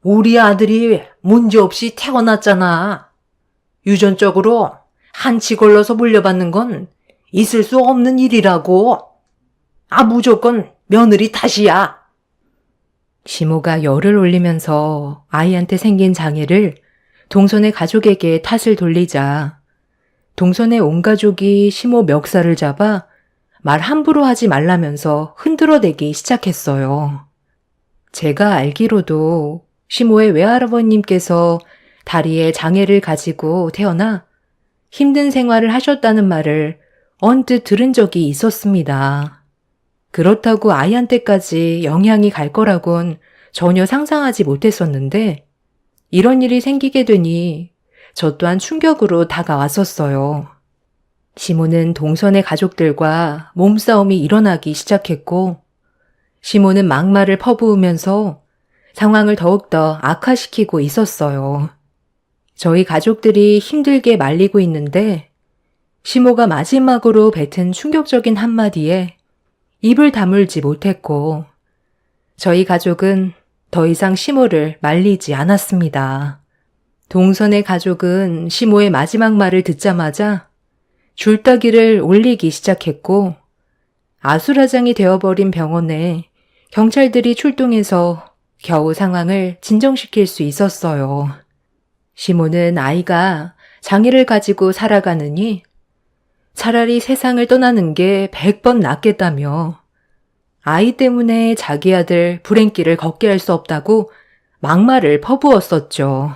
우리 아들이 문제없이 태어났잖아. 유전적으로 한치 걸러서 물려받는 건 있을 수 없는 일이라고. 무조건 며느리 탓이야. 시모가 열을 올리면서 아이한테 생긴 장애를 동선의 가족에게 탓을 돌리자 동선의 온 가족이 시모 멱살을 잡아 말 함부로 하지 말라면서 흔들어대기 시작했어요. 제가 알기로도 시모의 외할아버님께서 다리에 장애를 가지고 태어나 힘든 생활을 하셨다는 말을 언뜻 들은 적이 있었습니다. 그렇다고 아이한테까지 영향이 갈 거라곤 전혀 상상하지 못했었는데 이런 일이 생기게 되니 저 또한 충격으로 다가왔었어요. 시모는 동선의 가족들과 몸싸움이 일어나기 시작했고 시모는 막말을 퍼부으면서 상황을 더욱더 악화시키고 있었어요. 저희 가족들이 힘들게 말리고 있는데 시모가 마지막으로 뱉은 충격적인 한마디에 입을 다물지 못했고 저희 가족은 더 이상 시모를 말리지 않았습니다. 동선의 가족은 시모의 마지막 말을 듣자마자 줄따기를 올리기 시작했고 아수라장이 되어버린 병원에 경찰들이 출동해서 겨우 상황을 진정시킬 수 있었어요. 시모는 아이가 장애를 가지고 살아가느니 차라리 세상을 떠나는 게 100번 낫겠다며 아이 때문에 자기 아들 불행길을 걷게 할 수 없다고 막말을 퍼부었었죠.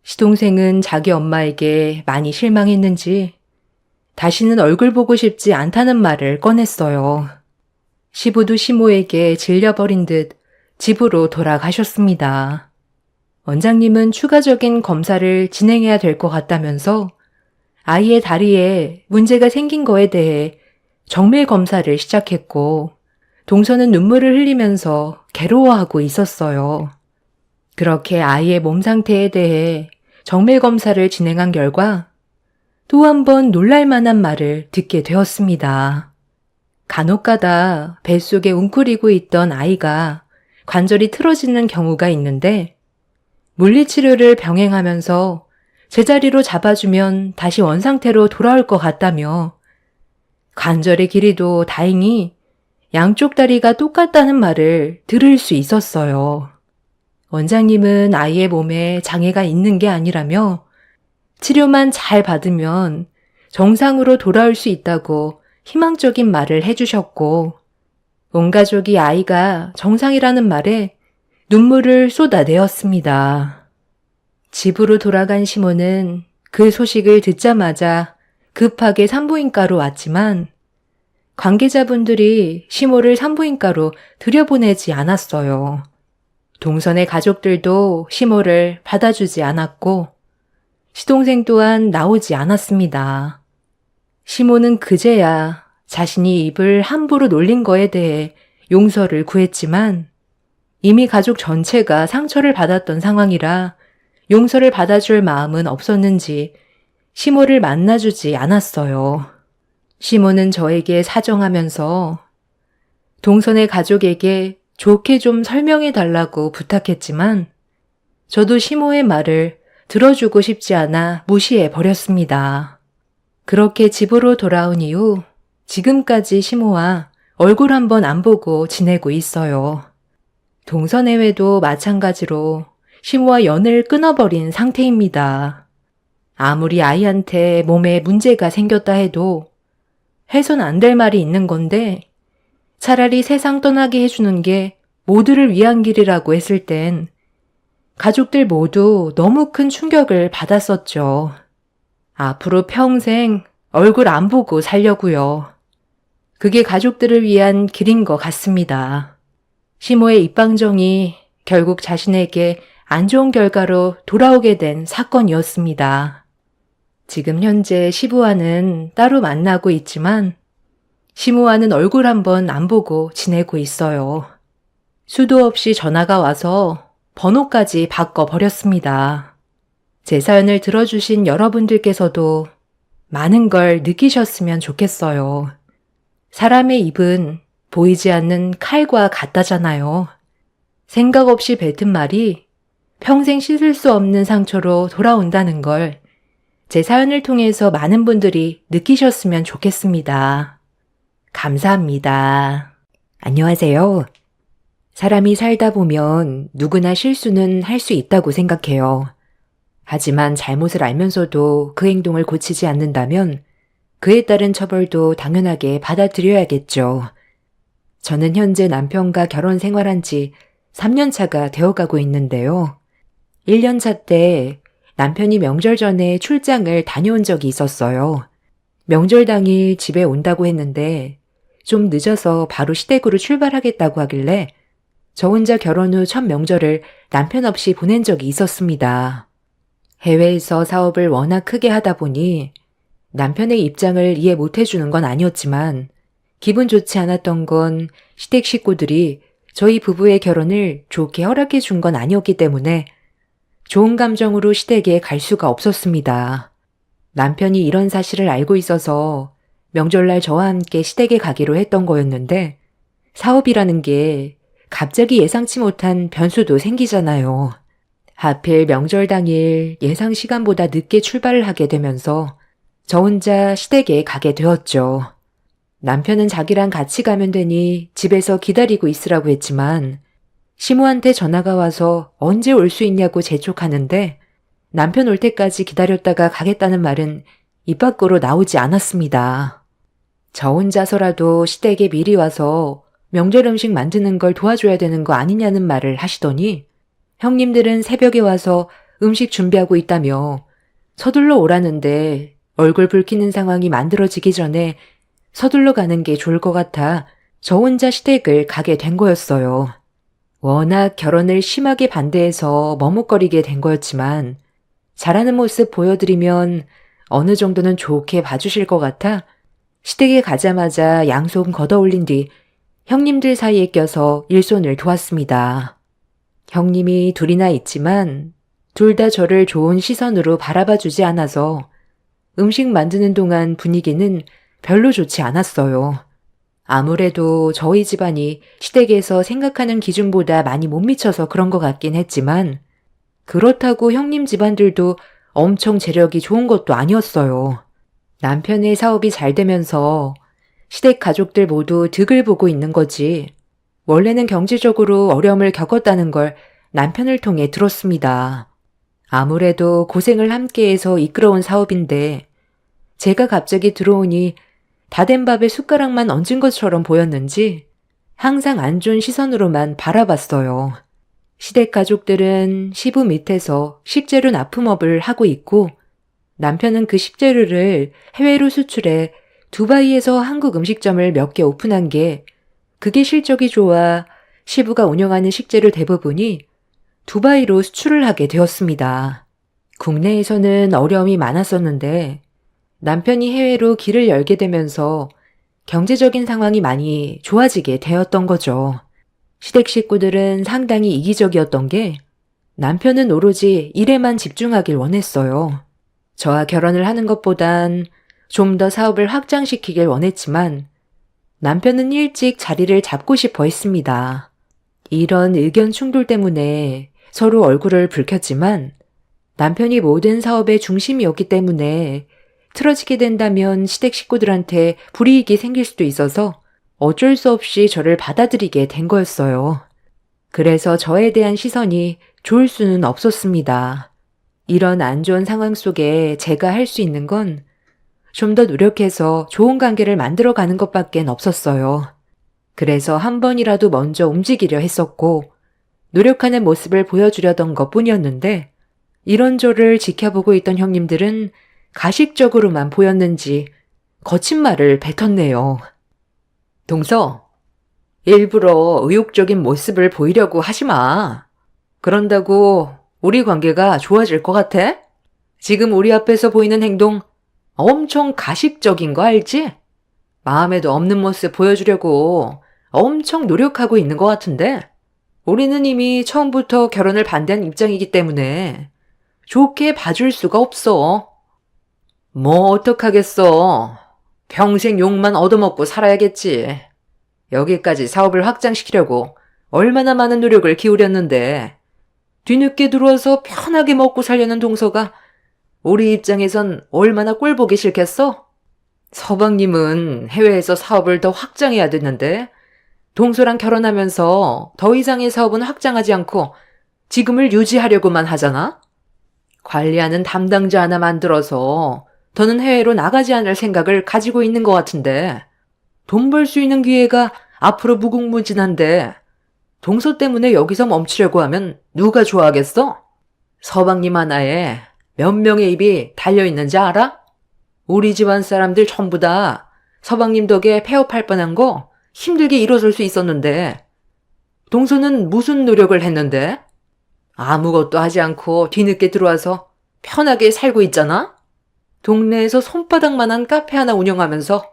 시동생은 자기 엄마에게 많이 실망했는지 다시는 얼굴 보고 싶지 않다는 말을 꺼냈어요. 시부도 시모에게 질려버린 듯 집으로 돌아가셨습니다. 원장님은 추가적인 검사를 진행해야 될 것 같다면서 아이의 다리에 문제가 생긴 거에 대해 정밀 검사를 시작했고 동서는 눈물을 흘리면서 괴로워하고 있었어요. 그렇게 아이의 몸 상태에 대해 정밀 검사를 진행한 결과 또 한 번 놀랄만한 말을 듣게 되었습니다. 간혹가다 뱃속에 웅크리고 있던 아이가 관절이 틀어지는 경우가 있는데 물리치료를 병행하면서 제자리로 잡아주면 다시 원상태로 돌아올 것 같다며 관절의 길이도 다행히 양쪽 다리가 똑같다는 말을 들을 수 있었어요. 원장님은 아이의 몸에 장애가 있는 게 아니라며 치료만 잘 받으면 정상으로 돌아올 수 있다고 희망적인 말을 해주셨고 온 가족이 아이가 정상이라는 말에 눈물을 쏟아내었습니다. 집으로 돌아간 시모는 그 소식을 듣자마자 급하게 산부인과로 왔지만 관계자분들이 시모를 산부인과로 들여보내지 않았어요. 동선의 가족들도 시모를 받아주지 않았고 시동생 또한 나오지 않았습니다. 시모는 그제야 자신이 입을 함부로 놀린 거에 대해 용서를 구했지만 이미 가족 전체가 상처를 받았던 상황이라 용서를 받아줄 마음은 없었는지 시모를 만나주지 않았어요. 시모는 저에게 사정하면서 동선의 가족에게 좋게 좀 설명해 달라고 부탁했지만 저도 시모의 말을 들어주고 싶지 않아 무시해 버렸습니다. 그렇게 집으로 돌아온 이후 지금까지 시모와 얼굴 한번 안 보고 지내고 있어요. 동서내외도 마찬가지로 시모와 연을 끊어버린 상태입니다. 아무리 아이한테 몸에 문제가 생겼다 해도 해선 안 될 말이 있는 건데 차라리 세상 떠나게 해주는 게 모두를 위한 길이라고 했을 땐 가족들 모두 너무 큰 충격을 받았었죠. 앞으로 평생 얼굴 안 보고 살려고요. 그게 가족들을 위한 길인 것 같습니다. 시모의 입방정이 결국 자신에게 안 좋은 결과로 돌아오게 된 사건이었습니다. 지금 현재 시부와는 따로 만나고 있지만 시모와는 얼굴 한번 안 보고 지내고 있어요. 수도 없이 전화가 와서 번호까지 바꿔버렸습니다. 제 사연을 들어주신 여러분들께서도 많은 걸 느끼셨으면 좋겠어요. 사람의 입은 보이지 않는 칼과 같다잖아요. 생각 없이 뱉은 말이 평생 씻을 수 없는 상처로 돌아온다는 걸 제 사연을 통해서 많은 분들이 느끼셨으면 좋겠습니다. 감사합니다. 안녕하세요. 사람이 살다 보면 누구나 실수는 할 수 있다고 생각해요. 하지만 잘못을 알면서도 그 행동을 고치지 않는다면 그에 따른 처벌도 당연하게 받아들여야겠죠. 저는 현재 남편과 결혼 생활한 지 3년 차가 되어가고 있는데요. 1년 차 때 남편이 명절 전에 출장을 다녀온 적이 있었어요. 명절 당일 집에 온다고 했는데 좀 늦어서 바로 시댁으로 출발하겠다고 하길래 저 혼자 결혼 후 첫 명절을 남편 없이 보낸 적이 있었습니다. 해외에서 사업을 워낙 크게 하다 보니 남편의 입장을 이해 못 해주는 건 아니었지만 기분 좋지 않았던 건 시댁 식구들이 저희 부부의 결혼을 좋게 허락해 준 건 아니었기 때문에 좋은 감정으로 시댁에 갈 수가 없었습니다. 남편이 이런 사실을 알고 있어서 명절날 저와 함께 시댁에 가기로 했던 거였는데 사업이라는 게 갑자기 예상치 못한 변수도 생기잖아요. 하필 명절 당일 예상 시간보다 늦게 출발을 하게 되면서 저 혼자 시댁에 가게 되었죠. 남편은 자기랑 같이 가면 되니 집에서 기다리고 있으라고 했지만 시모한테 전화가 와서 언제 올 수 있냐고 재촉하는데 남편 올 때까지 기다렸다가 가겠다는 말은 입 밖으로 나오지 않았습니다. 저 혼자서라도 시댁에 미리 와서 명절 음식 만드는 걸 도와줘야 되는 거 아니냐는 말을 하시더니 형님들은 새벽에 와서 음식 준비하고 있다며 서둘러 오라는데 얼굴 붉히는 상황이 만들어지기 전에 서둘러 가는 게 좋을 것 같아 저 혼자 시댁을 가게 된 거였어요. 워낙 결혼을 심하게 반대해서 머뭇거리게 된 거였지만 잘하는 모습 보여드리면 어느 정도는 좋게 봐주실 것 같아 시댁에 가자마자 양손 걷어올린 뒤 형님들 사이에 껴서 일손을 도왔습니다. 형님이 둘이나 있지만 둘 다 저를 좋은 시선으로 바라봐 주지 않아서 음식 만드는 동안 분위기는 별로 좋지 않았어요. 아무래도 저희 집안이 시댁에서 생각하는 기준보다 많이 못 미쳐서 그런 것 같긴 했지만 그렇다고 형님 집안들도 엄청 재력이 좋은 것도 아니었어요. 남편의 사업이 잘 되면서 시댁 가족들 모두 득을 보고 있는 거지 원래는 경제적으로 어려움을 겪었다는 걸 남편을 통해 들었습니다. 아무래도 고생을 함께해서 이끌어온 사업인데 제가 갑자기 들어오니 다 된 밥에 숟가락만 얹은 것처럼 보였는지 항상 안 좋은 시선으로만 바라봤어요. 시댁 가족들은 시부 밑에서 식재료 납품업을 하고 있고 남편은 그 식재료를 해외로 수출해 두바이에서 한국 음식점을 몇 개 오픈한 게 그게 실적이 좋아 시부가 운영하는 식재료 대부분이 두바이로 수출을 하게 되었습니다. 국내에서는 어려움이 많았었는데 남편이 해외로 길을 열게 되면서 경제적인 상황이 많이 좋아지게 되었던 거죠. 시댁 식구들은 상당히 이기적이었던 게 남편은 오로지 일에만 집중하길 원했어요. 저와 결혼을 하는 것보단 좀 더 사업을 확장시키길 원했지만 남편은 일찍 자리를 잡고 싶어 했습니다. 이런 의견 충돌 때문에 서로 얼굴을 붉혔지만 남편이 모든 사업의 중심이었기 때문에 틀어지게 된다면 시댁 식구들한테 불이익이 생길 수도 있어서 어쩔 수 없이 저를 받아들이게 된 거였어요. 그래서 저에 대한 시선이 좋을 수는 없었습니다. 이런 안 좋은 상황 속에 제가 할 수 있는 건 좀 더 노력해서 좋은 관계를 만들어 가는 것밖엔 없었어요. 그래서 한 번이라도 먼저 움직이려 했었고 노력하는 모습을 보여주려던 것뿐이었는데 이런 저를 지켜보고 있던 형님들은 가식적으로만 보였는지 거친 말을 뱉었네요. 동서, 일부러 의욕적인 모습을 보이려고 하지 마. 그런다고 우리 관계가 좋아질 것 같아? 지금 우리 앞에서 보이는 행동 엄청 가식적인 거 알지? 마음에도 없는 모습 보여주려고 엄청 노력하고 있는 것 같은데 우리는 이미 처음부터 결혼을 반대한 입장이기 때문에 좋게 봐줄 수가 없어. 뭐 어떡하겠어. 평생 욕만 얻어먹고 살아야겠지. 여기까지 사업을 확장시키려고 얼마나 많은 노력을 기울였는데 뒤늦게 들어와서 편하게 먹고 살려는 동서가 우리 입장에선 얼마나 꼴보기 싫겠어? 서방님은 해외에서 사업을 더 확장해야 되는데 동서랑 결혼하면서 더 이상의 사업은 확장하지 않고 지금을 유지하려고만 하잖아? 관리하는 담당자 하나 만들어서 더는 해외로 나가지 않을 생각을 가지고 있는 것 같은데 돈 벌 수 있는 기회가 앞으로 무궁무진한데 동서 때문에 여기서 멈추려고 하면 누가 좋아하겠어? 서방님 하나에 몇 명의 입이 달려있는지 알아? 우리 집안 사람들 전부 다 서방님 덕에 폐업할 뻔한 거 힘들게 일어설 수 있었는데 동서는 무슨 노력을 했는데? 아무것도 하지 않고 뒤늦게 들어와서 편하게 살고 있잖아? 동네에서 손바닥만한 카페 하나 운영하면서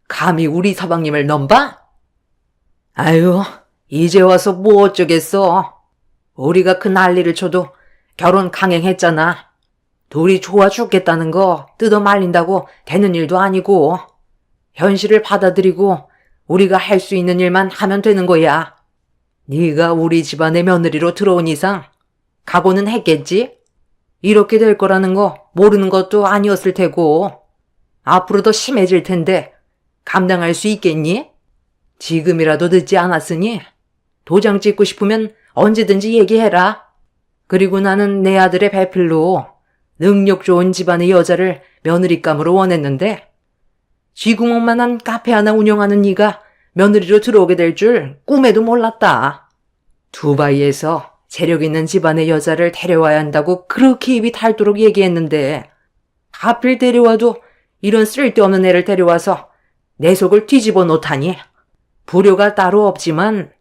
감히 우리 서방님을 넘봐? 아유, 이제 와서 뭐 어쩌겠어. 우리가 그 난리를 쳐도 결혼 강행했잖아. 둘이 좋아 죽겠다는 거 뜯어 말린다고 되는 일도 아니고 현실을 받아들이고 우리가 할 수 있는 일만 하면 되는 거야. 네가 우리 집안의 며느리로 들어온 이상 각오는 했겠지? 이렇게 될 거라는 거 모르는 것도 아니었을 테고 앞으로 더 심해질 텐데 감당할 수 있겠니? 지금이라도 늦지 않았으니 도장 찍고 싶으면 언제든지 얘기해라. 그리고 나는 내 아들의 배필로 능력 좋은 집안의 여자를 며느리감으로 원했는데 쥐구멍만한 카페 하나 운영하는 네가 며느리로 들어오게 될 줄 꿈에도 몰랐다. 두바이에서 재력 있는 집안의 여자를 데려와야 한다고 그렇게 입이 닳도록 얘기했는데 하필 데려와도 이런 쓸데없는 애를 데려와서 내 속을 뒤집어 놓다니. 불효가 따로 없지만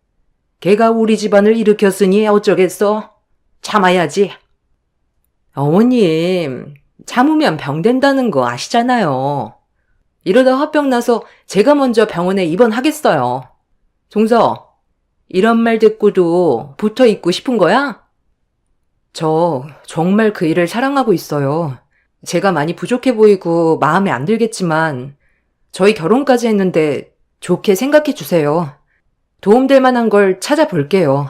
걔가 우리 집안을 일으켰으니 어쩌겠어. 참아야지. 어머님, 참으면 병된다는 거 아시잖아요. 이러다 화병 나서 제가 먼저 병원에 입원하겠어요. 종서, 이런 말 듣고도 붙어 있고 싶은 거야? 저 정말 그 일을 사랑하고 있어요. 제가 많이 부족해 보이고 마음에 안 들겠지만 저희 결혼까지 했는데 좋게 생각해 주세요. 도움될 만한 걸 찾아볼게요.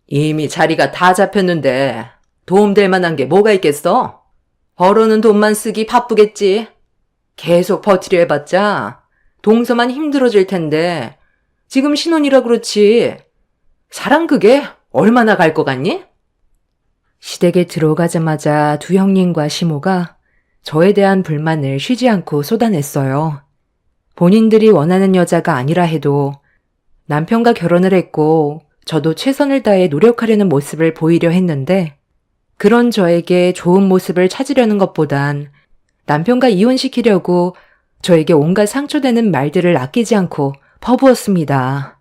이미 자리가 다 잡혔는데 도움될 만한 게 뭐가 있겠어? 벌어는 돈만 쓰기 바쁘겠지. 계속 버티려 해봤자 동서만 힘들어질 텐데 지금 신혼이라 그렇지. 사랑 그게 얼마나 갈 것 같니? 시댁에 들어가자마자 두 형님과 시모가 저에 대한 불만을 쉬지 않고 쏟아냈어요. 본인들이 원하는 여자가 아니라 해도 남편과 결혼을 했고 저도 최선을 다해 노력하려는 모습을 보이려 했는데 그런 저에게 좋은 모습을 찾으려는 것보단 남편과 이혼시키려고 저에게 온갖 상처되는 말들을 아끼지 않고 퍼부었습니다.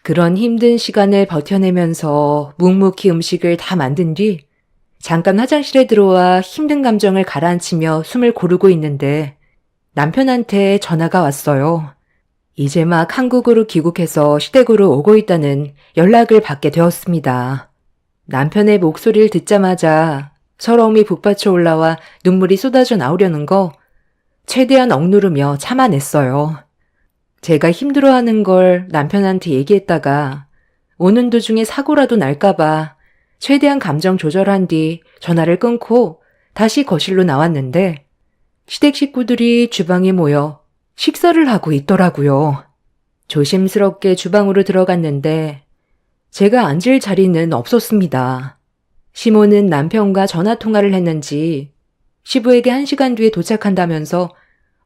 그런 힘든 시간을 버텨내면서 묵묵히 음식을 다 만든 뒤 잠깐 화장실에 들어와 힘든 감정을 가라앉히며 숨을 고르고 있는데 남편한테 전화가 왔어요. 이제 막 한국으로 귀국해서 시댁으로 오고 있다는 연락을 받게 되었습니다. 남편의 목소리를 듣자마자 서러움이 북받쳐 올라와 눈물이 쏟아져 나오려는 거 최대한 억누르며 참아냈어요. 제가 힘들어하는 걸 남편한테 얘기했다가 오는 도중에 사고라도 날까봐 최대한 감정 조절한 뒤 전화를 끊고 다시 거실로 나왔는데 시댁 식구들이 주방에 모여 식사를 하고 있더라고요. 조심스럽게 주방으로 들어갔는데 제가 앉을 자리는 없었습니다. 시모는 남편과 전화통화를 했는지 시부에게 1시간 뒤에 도착한다면서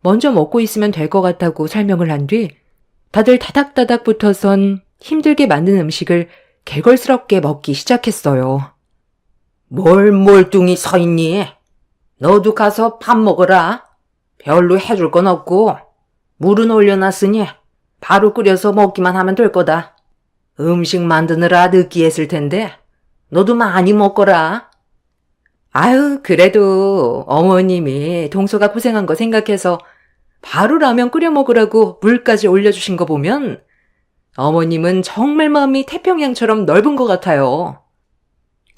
먼저 먹고 있으면 될 것 같다고 설명을 한 뒤 다들 다닥다닥 붙어선 힘들게 만든 음식을 개걸스럽게 먹기 시작했어요. 뭘 몰뚱이 서 있니? 너도 가서 밥 먹어라. 별로 해줄 건 없고 물은 올려놨으니 바로 끓여서 먹기만 하면 될 거다. 음식 만드느라 느끼했을 텐데 너도 많이 먹거라. 아유, 그래도 어머님이 동서가 고생한 거 생각해서 바로 라면 끓여 먹으라고 물까지 올려주신 거 보면 어머님은 정말 마음이 태평양처럼 넓은 것 같아요.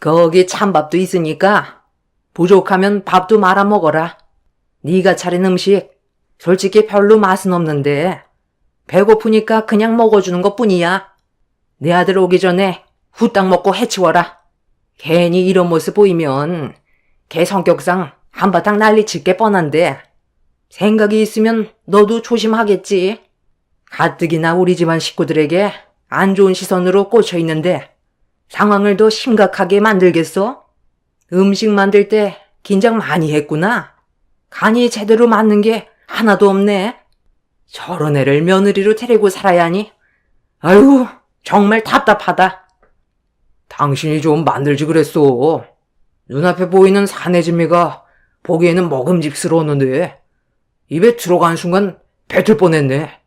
거기 찬밥도 있으니까 부족하면 밥도 말아 먹어라. 네가 차린 음식 솔직히 별로 맛은 없는데 배고프니까 그냥 먹어주는 것뿐이야. 내 아들 오기 전에 후딱 먹고 해치워라. 괜히 이런 모습 보이면 걔 성격상 한바탕 난리칠 게 뻔한데 생각이 있으면 너도 조심하겠지. 가뜩이나 우리 집안 식구들에게 안 좋은 시선으로 꽂혀 있는데 상황을 더 심각하게 만들겠어? 음식 만들 때 긴장 많이 했구나. 간이 제대로 맞는 게 하나도 없네. 저런 애를 며느리로 데리고 살아야 하니? 아유, 정말 답답하다. 당신이 좀 만들지 그랬어. 눈앞에 보이는 사내진미가 보기에는 먹음직스러웠는데 입에 들어간 순간 뱉을 뻔했네.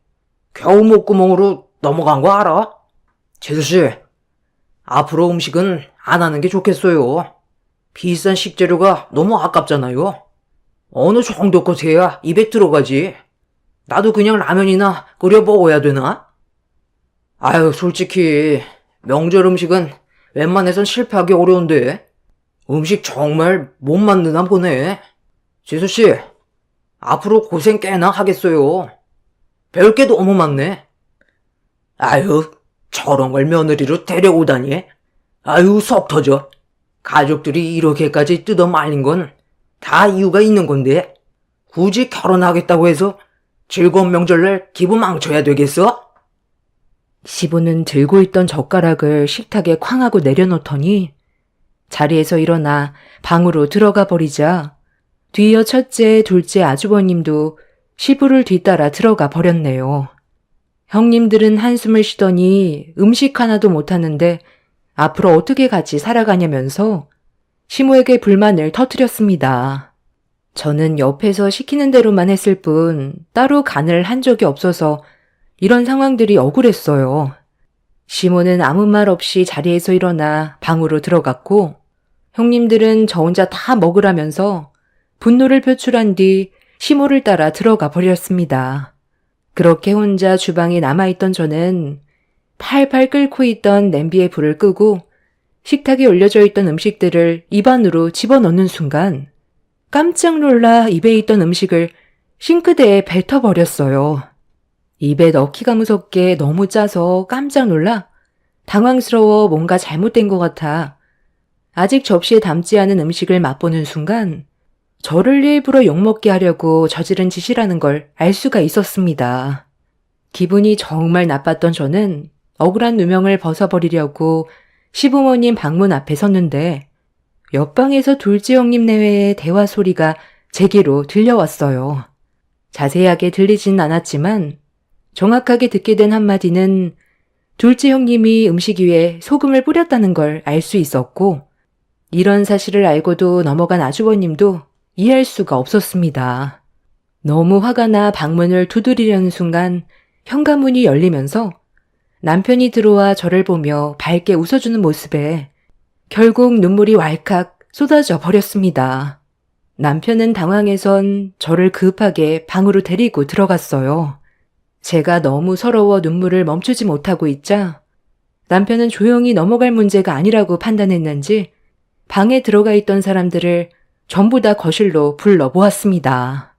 겨우 목구멍으로 넘어간 거 알아? 재수씨, 앞으로 음식은 안 하는 게 좋겠어요. 비싼 식재료가 너무 아깝잖아요. 어느 정도껏 해야 입에 들어가지. 나도 그냥 라면이나 끓여 먹어야 되나? 아유, 솔직히 명절 음식은 웬만해선 실패하기 어려운데 음식 정말 못 만드나 보네. 재수씨, 앞으로 고생 꽤나 하겠어요. 배울 게 너무 많네. 아유, 저런 걸 며느리로 데려오다니. 아유, 속 터져. 가족들이 이렇게까지 뜯어 말린 건 다 이유가 있는 건데 굳이 결혼하겠다고 해서 즐거운 명절날 기분 망쳐야 되겠어? 시부는 들고 있던 젓가락을 식탁에 쾅 하고 내려놓더니 자리에서 일어나 방으로 들어가 버리자 뒤이어 첫째, 둘째 아주버님도 시부를 뒤따라 들어가 버렸네요. 형님들은 한숨을 쉬더니 음식 하나도 못하는데 앞으로 어떻게 같이 살아가냐면서 시모에게 불만을 터뜨렸습니다. 저는 옆에서 시키는 대로만 했을 뿐 따로 간을 한 적이 없어서 이런 상황들이 억울했어요. 시모는 아무 말 없이 자리에서 일어나 방으로 들어갔고 형님들은 저 혼자 다 먹으라면서 분노를 표출한 뒤 시모를 따라 들어가 버렸습니다. 그렇게 혼자 주방에 남아있던 저는 팔팔 끓고 있던 냄비에 불을 끄고 식탁에 올려져 있던 음식들을 입안으로 집어넣는 순간 깜짝 놀라 입에 있던 음식을 싱크대에 뱉어버렸어요. 입에 넣기가 무섭게 너무 짜서 깜짝 놀라 당황스러워 뭔가 잘못된 것 같아 아직 접시에 담지 않은 음식을 맛보는 순간 저를 일부러 욕먹게 하려고 저지른 짓이라는 걸 알 수가 있었습니다. 기분이 정말 나빴던 저는 억울한 누명을 벗어버리려고 시부모님 방문 앞에 섰는데 옆방에서 둘째 형님 내외의 대화 소리가 제게로 들려왔어요. 자세하게 들리진 않았지만 정확하게 듣게 된 한마디는 둘째 형님이 음식 위에 소금을 뿌렸다는 걸 알 수 있었고 이런 사실을 알고도 넘어간 아주버님도 이해할 수가 없었습니다. 너무 화가 나 방문을 두드리려는 순간 현관문이 열리면서 남편이 들어와 저를 보며 밝게 웃어주는 모습에 결국 눈물이 왈칵 쏟아져 버렸습니다. 남편은 당황해선 저를 급하게 방으로 데리고 들어갔어요. 제가 너무 서러워 눈물을 멈추지 못하고 있자 남편은 조용히 넘어갈 문제가 아니라고 판단했는지 방에 들어가 있던 사람들을 전부 다 거실로 불러 모았습니다.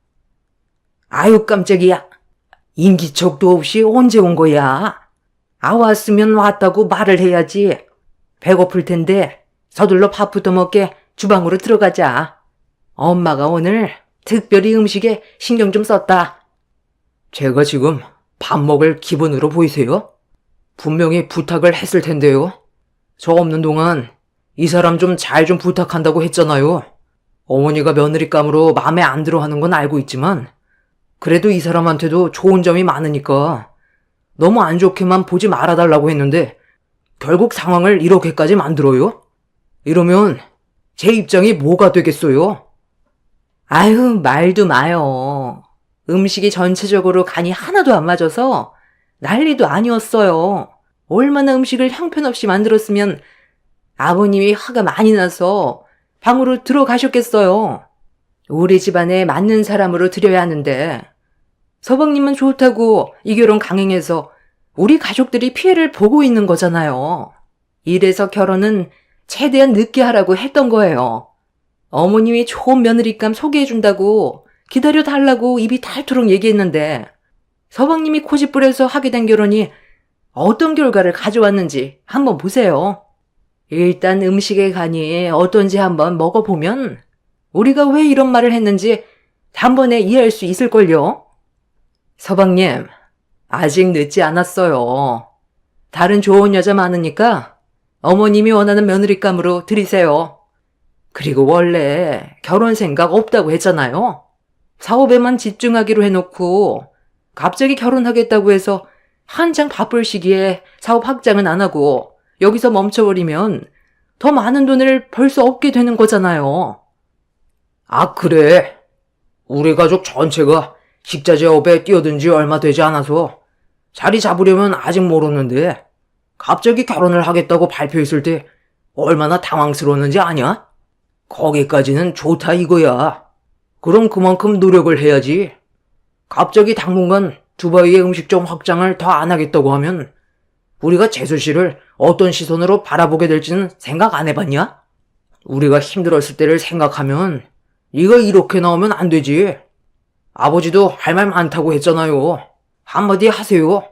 아유, 깜짝이야. 인기척도 없이 언제 온 거야? 왔으면 왔다고 말을 해야지. 배고플 텐데 서둘러 밥부터 먹게 주방으로 들어가자. 엄마가 오늘 특별히 음식에 신경 좀 썼다. 제가 지금 밥 먹을 기분으로 보이세요? 분명히 부탁을 했을 텐데요. 저 없는 동안 이 사람 좀 잘 좀 부탁한다고 했잖아요. 어머니가 며느리감으로 마음에 안 들어 하는 건 알고 있지만 그래도 이 사람한테도 좋은 점이 많으니까 너무 안 좋게만 보지 말아달라고 했는데 결국 상황을 이렇게까지 만들어요? 이러면 제 입장이 뭐가 되겠어요? 아유, 말도 마요. 음식이 전체적으로 간이 하나도 안 맞아서 난리도 아니었어요. 얼마나 음식을 형편없이 만들었으면 아버님이 화가 많이 나서 방으로 들어가셨겠어요? 우리 집안에 맞는 사람으로 드려야 하는데 서방님은 좋다고 이 결혼 강행해서 우리 가족들이 피해를 보고 있는 거잖아요. 이래서 결혼은 최대한 늦게 하라고 했던 거예요. 어머님이 좋은 며느리감 소개해준다고 기다려달라고 입이 닳도록 얘기했는데 서방님이 고집부려서 하게 된 결혼이 어떤 결과를 가져왔는지 한번 보세요. 일단 음식의 간이 어떤지 한번 먹어보면 우리가 왜 이런 말을 했는지 단번에 이해할 수 있을걸요. 서방님, 아직 늦지 않았어요. 다른 좋은 여자 많으니까 어머님이 원하는 며느리감으로 드리세요. 그리고 원래 결혼 생각 없다고 했잖아요. 사업에만 집중하기로 해놓고 갑자기 결혼하겠다고 해서 한창 바쁠 시기에 사업 확장은 안 하고 여기서 멈춰버리면 더 많은 돈을 벌 수 없게 되는 거잖아요. 아, 그래. 우리 가족 전체가 식자재업에 뛰어든 지 얼마 되지 않아서 자리 잡으려면 아직 모르는데 갑자기 결혼을 하겠다고 발표했을 때 얼마나 당황스러웠는지 아냐? 거기까지는 좋다 이거야. 그럼 그만큼 노력을 해야지. 갑자기 당분간 두바이의 음식점 확장을 더 안 하겠다고 하면 우리가 재수 씨를 어떤 시선으로 바라보게 될지는 생각 안 해봤냐? 우리가 힘들었을 때를 생각하면 네가 이렇게 나오면 안 되지. 아버지도 할 말 많다고 했잖아요. 한마디 하세요.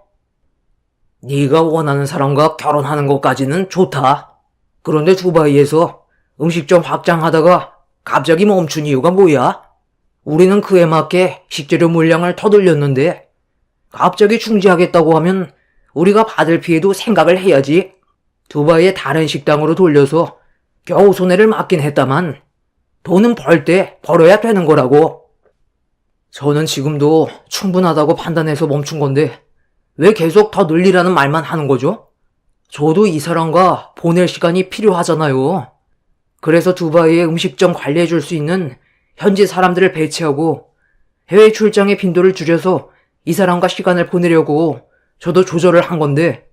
네가 원하는 사람과 결혼하는 것까지는 좋다. 그런데 두바이에서 음식점 확장하다가 갑자기 멈춘 이유가 뭐야? 우리는 그에 맞게 식재료 물량을 더 늘렸는데 갑자기 중지하겠다고 하면 우리가 받을 피해도 생각을 해야지. 두바이의 다른 식당으로 돌려서 겨우 손해를 막긴 했다만 돈은 벌 때 벌어야 되는 거라고. 저는 지금도 충분하다고 판단해서 멈춘 건데 왜 계속 더 늘리라는 말만 하는 거죠? 저도 이 사람과 보낼 시간이 필요하잖아요. 그래서 두바이에 음식점 관리해 줄 수 있는 현지 사람들을 배치하고 해외 출장의 빈도를 줄여서 이 사람과 시간을 보내려고 저도 조절을 한 건데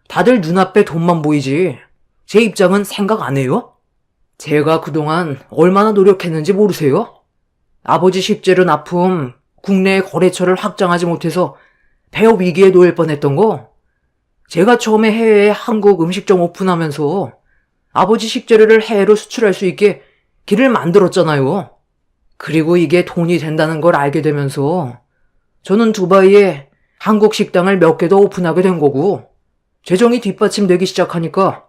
다들 눈앞에 돈만 보이지 제 입장은 생각 안 해요? 제가 그동안 얼마나 노력했는지 모르세요? 아버지 식재료 납품, 국내 거래처를 확장하지 못해서 폐업 위기에 놓일 뻔했던 거 제가 처음에 해외에 한국 음식점 오픈하면서 아버지 식재료를 해외로 수출할 수 있게 길을 만들었잖아요. 그리고 이게 돈이 된다는 걸 알게 되면서 저는 두바이에 한국 식당을 몇 개 더 오픈하게 된 거고 재정이 뒷받침되기 시작하니까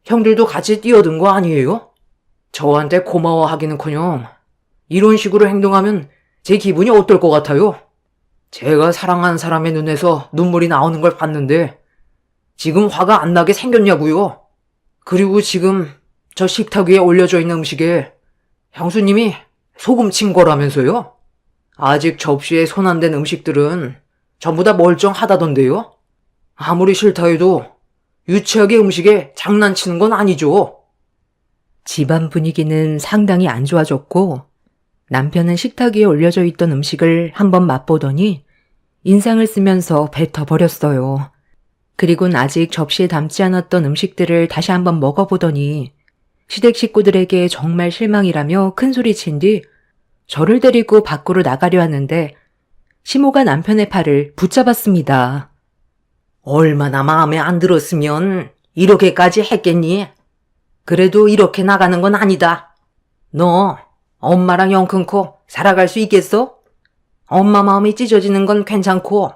형들도 같이 뛰어든 거 아니에요? 저한테 고마워하기는커녕 이런 식으로 행동하면 제 기분이 어떨 것 같아요? 제가 사랑하는 사람의 눈에서 눈물이 나오는 걸 봤는데 지금 화가 안 나게 생겼냐고요? 그리고 지금 저 식탁 위에 올려져 있는 음식에 형수님이 소금 친 거라면서요? 아직 접시에 손 안 댄 음식들은 전부 다 멀쩡하다던데요? 아무리 싫다 해도 유치하게 음식에 장난치는 건 아니죠. 집안 분위기는 상당히 안 좋아졌고 남편은 식탁 위에 올려져 있던 음식을 한번 맛보더니 인상을 쓰면서 뱉어버렸어요. 그리곤 아직 접시에 담지 않았던 음식들을 다시 한번 먹어보더니 시댁 식구들에게 정말 실망이라며 큰소리친 뒤 저를 데리고 밖으로 나가려 하는데 시모가 남편의 팔을 붙잡았습니다. 얼마나 마음에 안 들었으면 이렇게까지 했겠니? 그래도 이렇게 나가는 건 아니다. 너 엄마랑 영 끊고 살아갈 수 있겠어? 엄마 마음이 찢어지는 건 괜찮고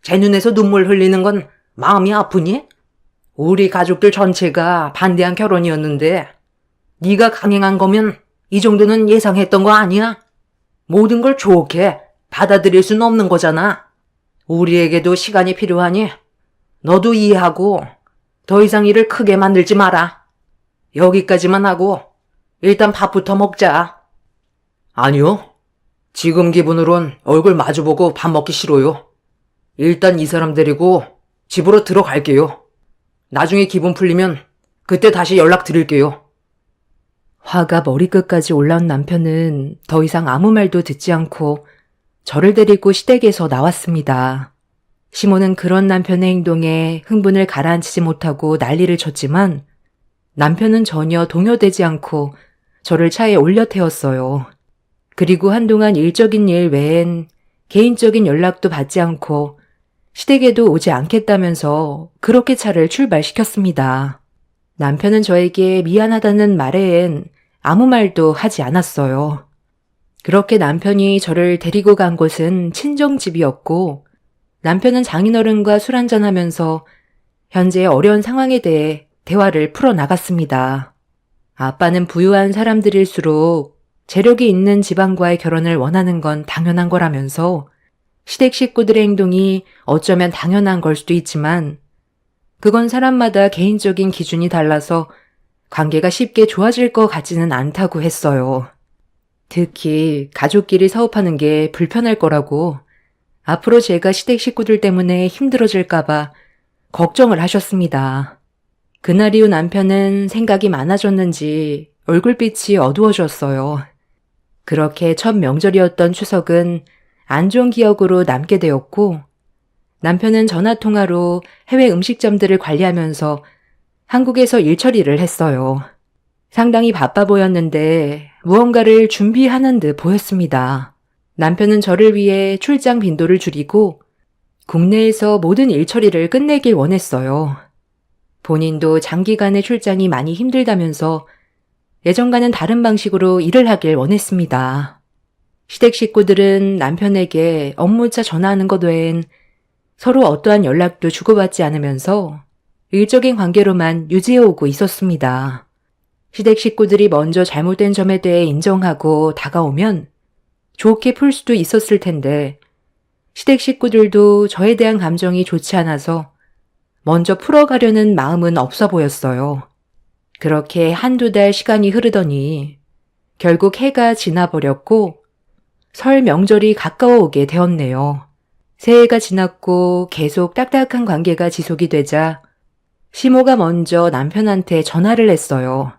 제 눈에서 눈물 흘리는 건 마음이 아프니? 우리 가족들 전체가 반대한 결혼이었는데 네가 강행한 거면 이 정도는 예상했던 거 아니야? 모든 걸 좋게 받아들일 수는 없는 거잖아. 우리에게도 시간이 필요하니 너도 이해하고 더 이상 일을 크게 만들지 마라. 여기까지만 하고 일단 밥부터 먹자. 아니요. 지금 기분으론 얼굴 마주보고 밥 먹기 싫어요. 일단 이 사람 데리고 집으로 들어갈게요. 나중에 기분 풀리면 그때 다시 연락드릴게요. 화가 머리끝까지 올라온 남편은 더 이상 아무 말도 듣지 않고 저를 데리고 시댁에서 나왔습니다. 시모는 그런 남편의 행동에 흥분을 가라앉히지 못하고 난리를 쳤지만 남편은 전혀 동요되지 않고 저를 차에 올려 태웠어요. 그리고 한동안 일적인 일 외엔 개인적인 연락도 받지 않고 시댁에도 오지 않겠다면서 그렇게 차를 출발시켰습니다. 남편은 저에게 미안하다는 말에엔 아무 말도 하지 않았어요. 그렇게 남편이 저를 데리고 간 곳은 친정집이었고 남편은 장인어른과 술 한잔하면서 현재의 어려운 상황에 대해 대화를 풀어나갔습니다. 아빠는 부유한 사람들일수록 재력이 있는 집안과의 결혼을 원하는 건 당연한 거라면서 시댁 식구들의 행동이 어쩌면 당연한 걸 수도 있지만 그건 사람마다 개인적인 기준이 달라서 관계가 쉽게 좋아질 것 같지는 않다고 했어요. 특히 가족끼리 사업하는 게 불편할 거라고 앞으로 제가 시댁 식구들 때문에 힘들어질까봐 걱정을 하셨습니다. 그날 이후 남편은 생각이 많아졌는지 얼굴빛이 어두워졌어요. 그렇게 첫 명절이었던 추석은 안 좋은 기억으로 남게 되었고 남편은 전화통화로 해외 음식점들을 관리하면서 한국에서 일처리를 했어요. 상당히 바빠 보였는데 무언가를 준비하는 듯 보였습니다. 남편은 저를 위해 출장 빈도를 줄이고 국내에서 모든 일처리를 끝내길 원했어요. 본인도 장기간의 출장이 많이 힘들다면서 예전과는 다른 방식으로 일을 하길 원했습니다. 시댁 식구들은 남편에게 업무차 전화하는 것 외엔 서로 어떠한 연락도 주고받지 않으면서 일적인 관계로만 유지해오고 있었습니다. 시댁 식구들이 먼저 잘못된 점에 대해 인정하고 다가오면 좋게 풀 수도 있었을 텐데 시댁 식구들도 저에 대한 감정이 좋지 않아서 먼저 풀어가려는 마음은 없어 보였어요. 그렇게 한두 달 시간이 흐르더니 결국 해가 지나버렸고 설 명절이 가까워 오게 되었네요. 새해가 지났고 계속 딱딱한 관계가 지속이 되자 시모가 먼저 남편한테 전화를 했어요.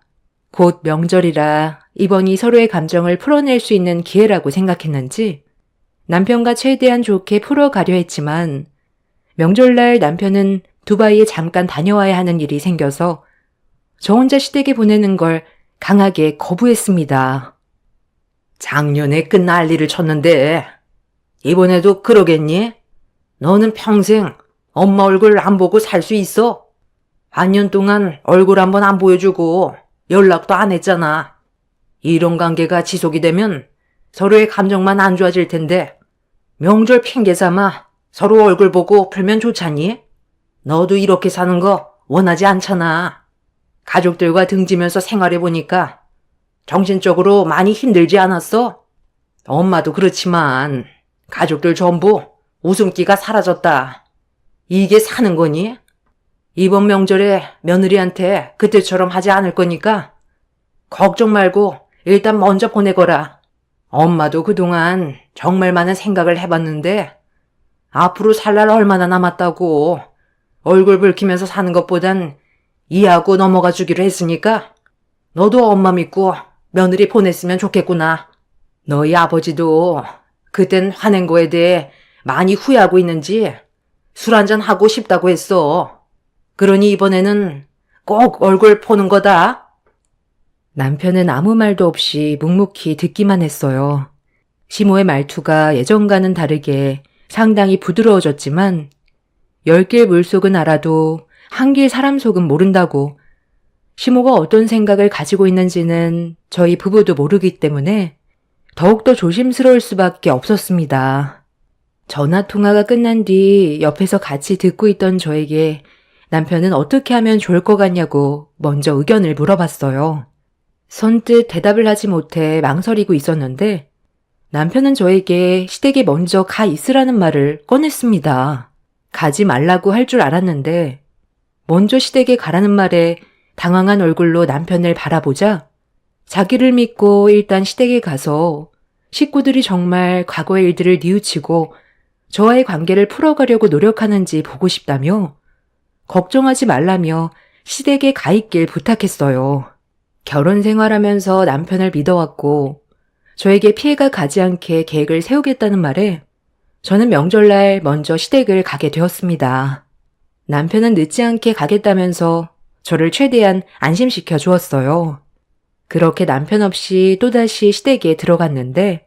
곧 명절이라 이번이 서로의 감정을 풀어낼 수 있는 기회라고 생각했는지 남편과 최대한 좋게 풀어가려 했지만 명절날 남편은 두바이에 잠깐 다녀와야 하는 일이 생겨서 저 혼자 시댁에 보내는 걸 강하게 거부했습니다. 작년에 그 난리를 쳤는데 이번에도 그러겠니? 너는 평생 엄마 얼굴 안 보고 살 수 있어? 반년 동안 얼굴 한번 안 보여주고 연락도 안 했잖아. 이런 관계가 지속이 되면 서로의 감정만 안 좋아질 텐데 명절 핑계 삼아 서로 얼굴 보고 풀면 좋잖니? 너도 이렇게 사는 거 원하지 않잖아. 가족들과 등지면서 생활해보니까 정신적으로 많이 힘들지 않았어? 엄마도 그렇지만 가족들 전부 웃음기가 사라졌다. 이게 사는 거니? 이번 명절에 며느리한테 그때처럼 하지 않을 거니까 걱정 말고 일단 먼저 보내거라. 엄마도 그동안 정말 많은 생각을 해봤는데 앞으로 살 날 얼마나 남았다고 얼굴 붉히면서 사는 것보단 이해하고 넘어가 주기로 했으니까 너도 엄마 믿고 며느리 보냈으면 좋겠구나. 너희 아버지도 그땐 화낸 거에 대해 많이 후회하고 있는지 술 한잔 하고 싶다고 했어. 그러니 이번에는 꼭 얼굴 보는 거다. 남편은 아무 말도 없이 묵묵히 듣기만 했어요. 시모의 말투가 예전과는 다르게 상당히 부드러워졌지만 10길 물속은 알아도 한길 사람 속은 모른다고 시모가 어떤 생각을 가지고 있는지는 저희 부부도 모르기 때문에 더욱더 조심스러울 수밖에 없었습니다. 전화 통화가 끝난 뒤 옆에서 같이 듣고 있던 저에게 남편은 어떻게 하면 좋을 것 같냐고 먼저 의견을 물어봤어요. 선뜻 대답을 하지 못해 망설이고 있었는데 남편은 저에게 시댁에 먼저 가 있으라는 말을 꺼냈습니다. 가지 말라고 할 줄 알았는데 먼저 시댁에 가라는 말에 당황한 얼굴로 남편을 바라보자 자기를 믿고 일단 시댁에 가서 식구들이 정말 과거의 일들을 뉘우치고 저와의 관계를 풀어가려고 노력하는지 보고 싶다며 걱정하지 말라며 시댁에 가 있길 부탁했어요. 결혼 생활하면서 남편을 믿어왔고 저에게 피해가 가지 않게 계획을 세우겠다는 말에 저는 명절날 먼저 시댁을 가게 되었습니다. 남편은 늦지 않게 가겠다면서 저를 최대한 안심시켜 주었어요. 그렇게 남편 없이 또다시 시댁에 들어갔는데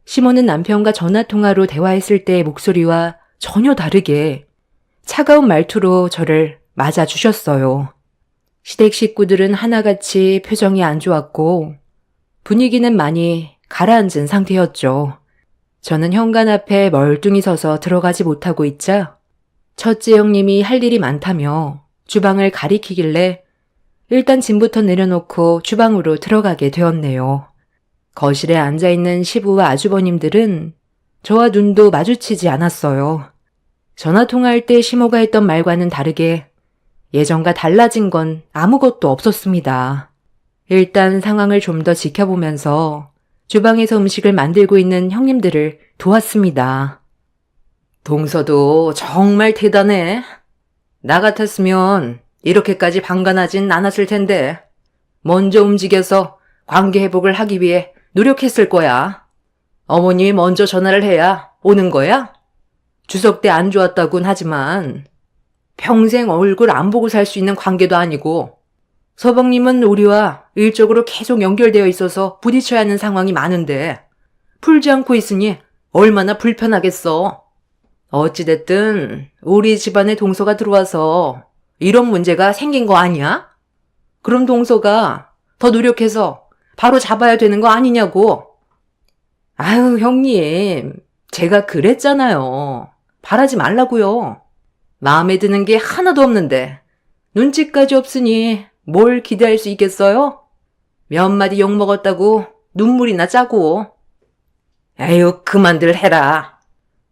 시몬은 남편과 전화통화로 대화했을 때의 목소리와 전혀 다르게 차가운 말투로 저를 맞아주셨어요. 시댁 식구들은 하나같이 표정이 안 좋았고 분위기는 많이 가라앉은 상태였죠. 저는 현관 앞에 멀뚱히 서서 들어가지 못하고 있자 첫째 형님이 할 일이 많다며 주방을 가리키길래 일단 짐부터 내려놓고 주방으로 들어가게 되었네요. 거실에 앉아있는 시부와 아주버님들은 저와 눈도 마주치지 않았어요. 전화통화할 때 시모가 했던 말과는 다르게 예전과 달라진 건 아무것도 없었습니다. 일단 상황을 좀 더 지켜보면서 주방에서 음식을 만들고 있는 형님들을 도왔습니다. 동서도 정말 대단해. 나 같았으면 이렇게까지 방관하진 않았을 텐데 먼저 움직여서 관계 회복을 하기 위해 노력했을 거야. 어머님이 먼저 전화를 해야 오는 거야? 추석 때 안 좋았다곤 하지만 평생 얼굴 안 보고 살 수 있는 관계도 아니고 서방님은 우리와 일적으로 계속 연결되어 있어서 부딪혀야 하는 상황이 많은데 풀지 않고 있으니 얼마나 불편하겠어. 어찌됐든 우리 집안에 동서가 들어와서 이런 문제가 생긴 거 아니야? 그럼 동서가 더 노력해서 바로 잡아야 되는 거 아니냐고. 아유, 형님. 제가 그랬잖아요. 바라지 말라고요. 마음에 드는 게 하나도 없는데 눈치까지 없으니 뭘 기대할 수 있겠어요? 몇 마디 욕먹었다고 눈물이나 짜고. 에휴, 그만들 해라.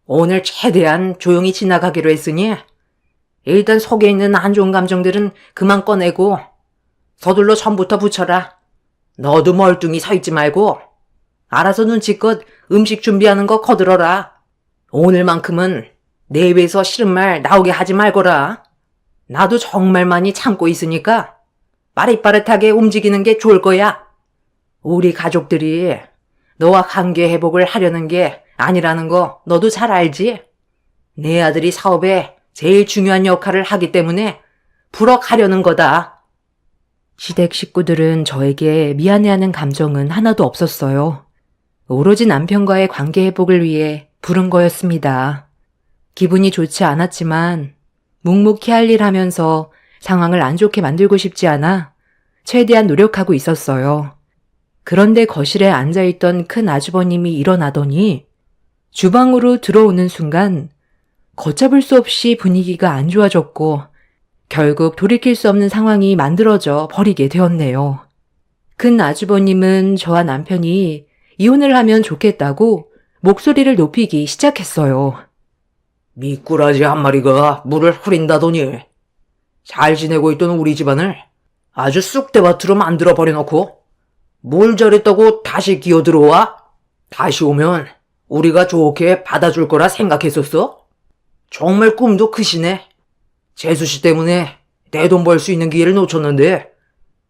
오늘 최대한 조용히 지나가기로 했으니 일단 속에 있는 안 좋은 감정들은 그만 꺼내고 서둘러 전부터 붙여라. 너도 멀뚱히 서 있지 말고 알아서 눈치껏 음식 준비하는 거 거들어라. 오늘만큼은 내 입에서 싫은 말 나오게 하지 말거라. 나도 정말 많이 참고 있으니까 빠릿빠릿하게 움직이는 게 좋을 거야. 우리 가족들이 너와 관계 회복을 하려는 게 아니라는 거 너도 잘 알지? 내 아들이 사업에 제일 중요한 역할을 하기 때문에 풀어가려는 거다. 시댁 식구들은 저에게 미안해하는 감정은 하나도 없었어요. 오로지 남편과의 관계 회복을 위해 부른 거였습니다. 기분이 좋지 않았지만 묵묵히 할 일 하면서 상황을 안 좋게 만들고 싶지 않아 최대한 노력하고 있었어요. 그런데 거실에 앉아있던 큰 아주버님이 일어나더니 주방으로 들어오는 순간 걷잡을 수 없이 분위기가 안 좋아졌고 결국 돌이킬 수 없는 상황이 만들어져 버리게 되었네요. 큰 아주버님은 저와 남편이 이혼을 하면 좋겠다고 목소리를 높이기 시작했어요. 미꾸라지 한 마리가 물을 흐린다더니 잘 지내고 있던 우리 집안을 아주 쑥대밭으로 만들어버려놓고 뭘 잘했다고 다시 기어들어와? 다시 오면 우리가 좋게 받아줄 거라 생각했었어? 정말 꿈도 크시네. 재수씨 때문에 내 돈 벌 수 있는 기회를 놓쳤는데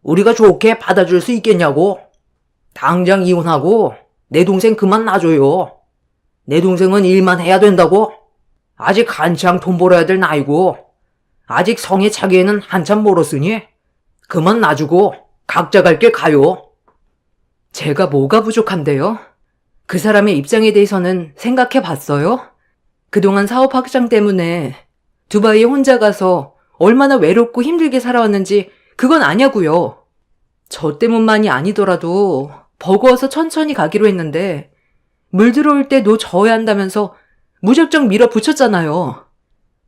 우리가 좋게 받아줄 수 있겠냐고. 당장 이혼하고 내 동생 그만 놔줘요. 내 동생은 일만 해야 된다고. 아직 한창 돈 벌어야 될 나이고 아직 성에 차기에는 한참 멀었으니 그만 놔주고 각자 갈 길 가요. 제가 뭐가 부족한데요? 그 사람의 입장에 대해서는 생각해 봤어요? 그동안 사업 확장 때문에 두바이에 혼자 가서 얼마나 외롭고 힘들게 살아왔는지 그건 아냐고요. 저 때문만이 아니더라도 버거워서 천천히 가기로 했는데 물 들어올 때 노 저어야 한다면서 무작정 밀어붙였잖아요.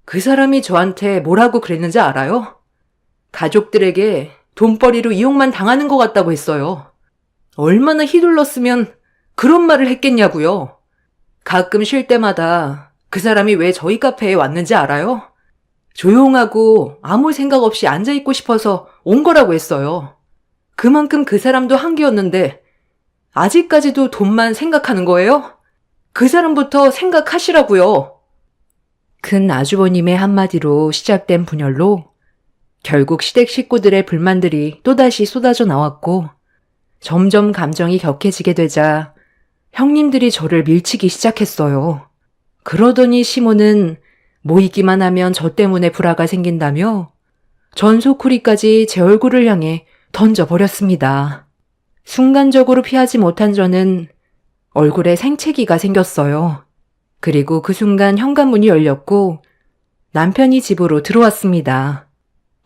그 사람이 저한테 뭐라고 그랬는지 알아요? 가족들에게 돈벌이로 이용만 당하는 것 같다고 했어요. 얼마나 휘둘렀으면 그런 말을 했겠냐고요. 가끔 쉴 때마다 그 사람이 왜 저희 카페에 왔는지 알아요? 조용하고 아무 생각 없이 앉아있고 싶어서 온 거라고 했어요. 그만큼 그 사람도 한계였는데 아직까지도 돈만 생각하는 거예요? 그 사람부터 생각하시라고요. 큰 아주버님의 한마디로 시작된 분열로 결국 시댁 식구들의 불만들이 또다시 쏟아져 나왔고 점점 감정이 격해지게 되자 형님들이 저를 밀치기 시작했어요. 그러더니 시모는 모이기만 하면 저 때문에 불화가 생긴다며 전소쿠리까지 제 얼굴을 향해 던져버렸습니다. 순간적으로 피하지 못한 저는 얼굴에 생채기가 생겼어요. 그리고 그 순간 현관문이 열렸고 남편이 집으로 들어왔습니다.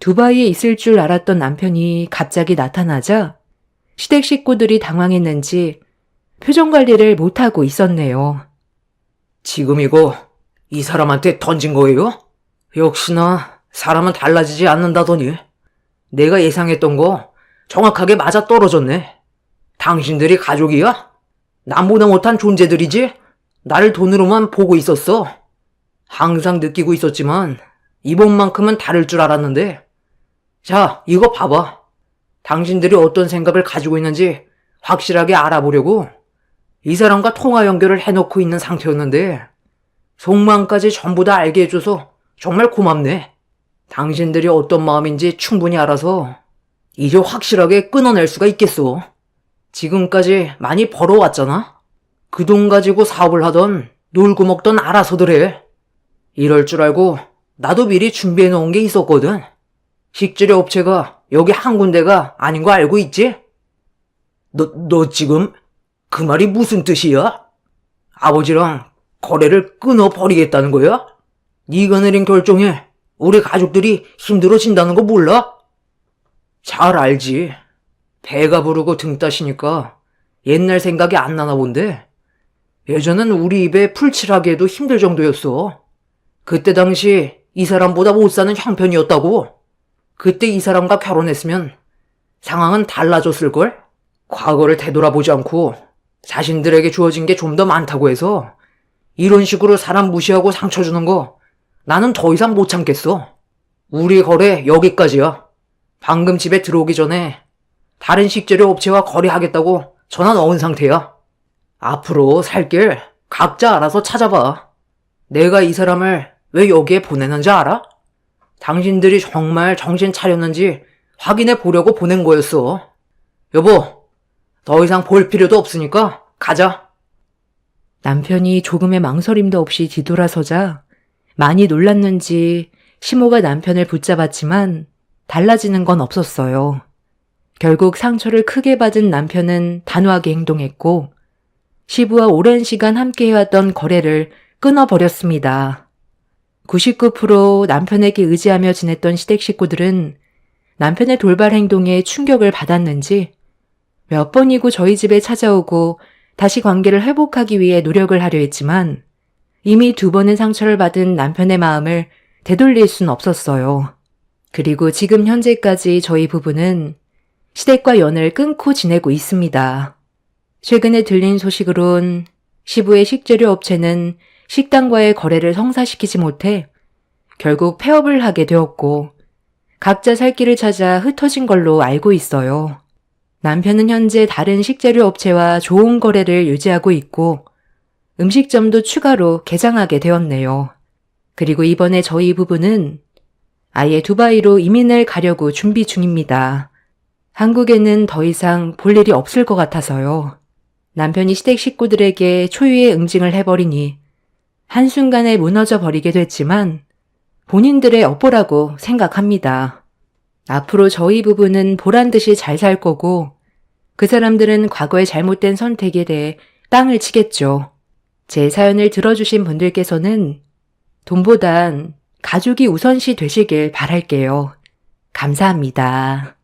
두바이에 있을 줄 알았던 남편이 갑자기 나타나자 시댁 식구들이 당황했는지 표정 관리를 못하고 있었네요. 지금 이거 이 사람한테 던진 거예요? 역시나 사람은 달라지지 않는다더니 내가 예상했던 거 정확하게 맞아 떨어졌네. 당신들이 가족이야? 남보다 못한 존재들이지? 나를 돈으로만 보고 있었어. 항상 느끼고 있었지만 이번만큼은 다를 줄 알았는데. 자, 이거 봐봐. 당신들이 어떤 생각을 가지고 있는지 확실하게 알아보려고 이 사람과 통화 연결을 해놓고 있는 상태였는데 속마음까지 전부 다 알게 해줘서 정말 고맙네. 당신들이 어떤 마음인지 충분히 알아서 이제 확실하게 끊어낼 수가 있겠어. 지금까지 많이 벌어왔잖아. 그 돈 가지고 사업을 하던 놀고 먹던 알아서들 해. 이럴 줄 알고 나도 미리 준비해 놓은 게 있었거든. 식재료 업체가 여기 한 군데가 아닌 거 알고 있지? 너 지금 그 말이 무슨 뜻이야? 아버지랑 거래를 끊어버리겠다는 거야? 네가 내린 결정에 우리 가족들이 힘들어진다는 거 몰라? 잘 알지. 배가 부르고 등 따시니까 옛날 생각이 안 나나 본데 예전엔 우리 입에 풀칠하기에도 힘들 정도였어. 그때 당시 이 사람보다 못 사는 형편이었다고. 그때 이 사람과 결혼했으면 상황은 달라졌을걸? 과거를 되돌아보지 않고 자신들에게 주어진 게 좀 더 많다고 해서 이런 식으로 사람 무시하고 상처 주는 거 나는 더 이상 못 참겠어. 우리 거래 여기까지야. 방금 집에 들어오기 전에 다른 식재료 업체와 거래하겠다고 전화 넣은 상태야. 앞으로 살 길 각자 알아서 찾아봐. 내가 이 사람을 왜 여기에 보내는지 알아? 당신들이 정말 정신 차렸는지 확인해 보려고 보낸 거였어. 여보, 더 이상 볼 필요도 없으니까 가자. 남편이 조금의 망설임도 없이 뒤돌아서자 많이 놀랐는지 시모가 남편을 붙잡았지만 달라지는 건 없었어요. 결국 상처를 크게 받은 남편은 단호하게 행동했고 시부와 오랜 시간 함께 해왔던 거래를 끊어버렸습니다. 99% 남편에게 의지하며 지냈던 시댁 식구들은 남편의 돌발 행동에 충격을 받았는지 몇 번이고 저희 집에 찾아오고 다시 관계를 회복하기 위해 노력을 하려 했지만 이미 2번의 상처를 받은 남편의 마음을 되돌릴 순 없었어요. 그리고 지금 현재까지 저희 부부는 시댁과 연을 끊고 지내고 있습니다. 최근에 들린 소식으론 시부의 식재료 업체는 식당과의 거래를 성사시키지 못해 결국 폐업을 하게 되었고 각자 살 길을 찾아 흩어진 걸로 알고 있어요. 남편은 현재 다른 식재료 업체와 좋은 거래를 유지하고 있고 음식점도 추가로 개장하게 되었네요. 그리고 이번에 저희 부부는 아예 두바이로 이민을 가려고 준비 중입니다. 한국에는 더 이상 볼 일이 없을 것 같아서요. 남편이 시댁 식구들에게 초유의 응징을 해버리니 한순간에 무너져 버리게 됐지만 본인들의 업보라고 생각합니다. 앞으로 저희 부부는 보란듯이 잘 살 거고 그 사람들은 과거의 잘못된 선택에 대해 땅을 치겠죠. 제 사연을 들어주신 분들께서는 돈보단 가족이 우선시 되시길 바랄게요. 감사합니다.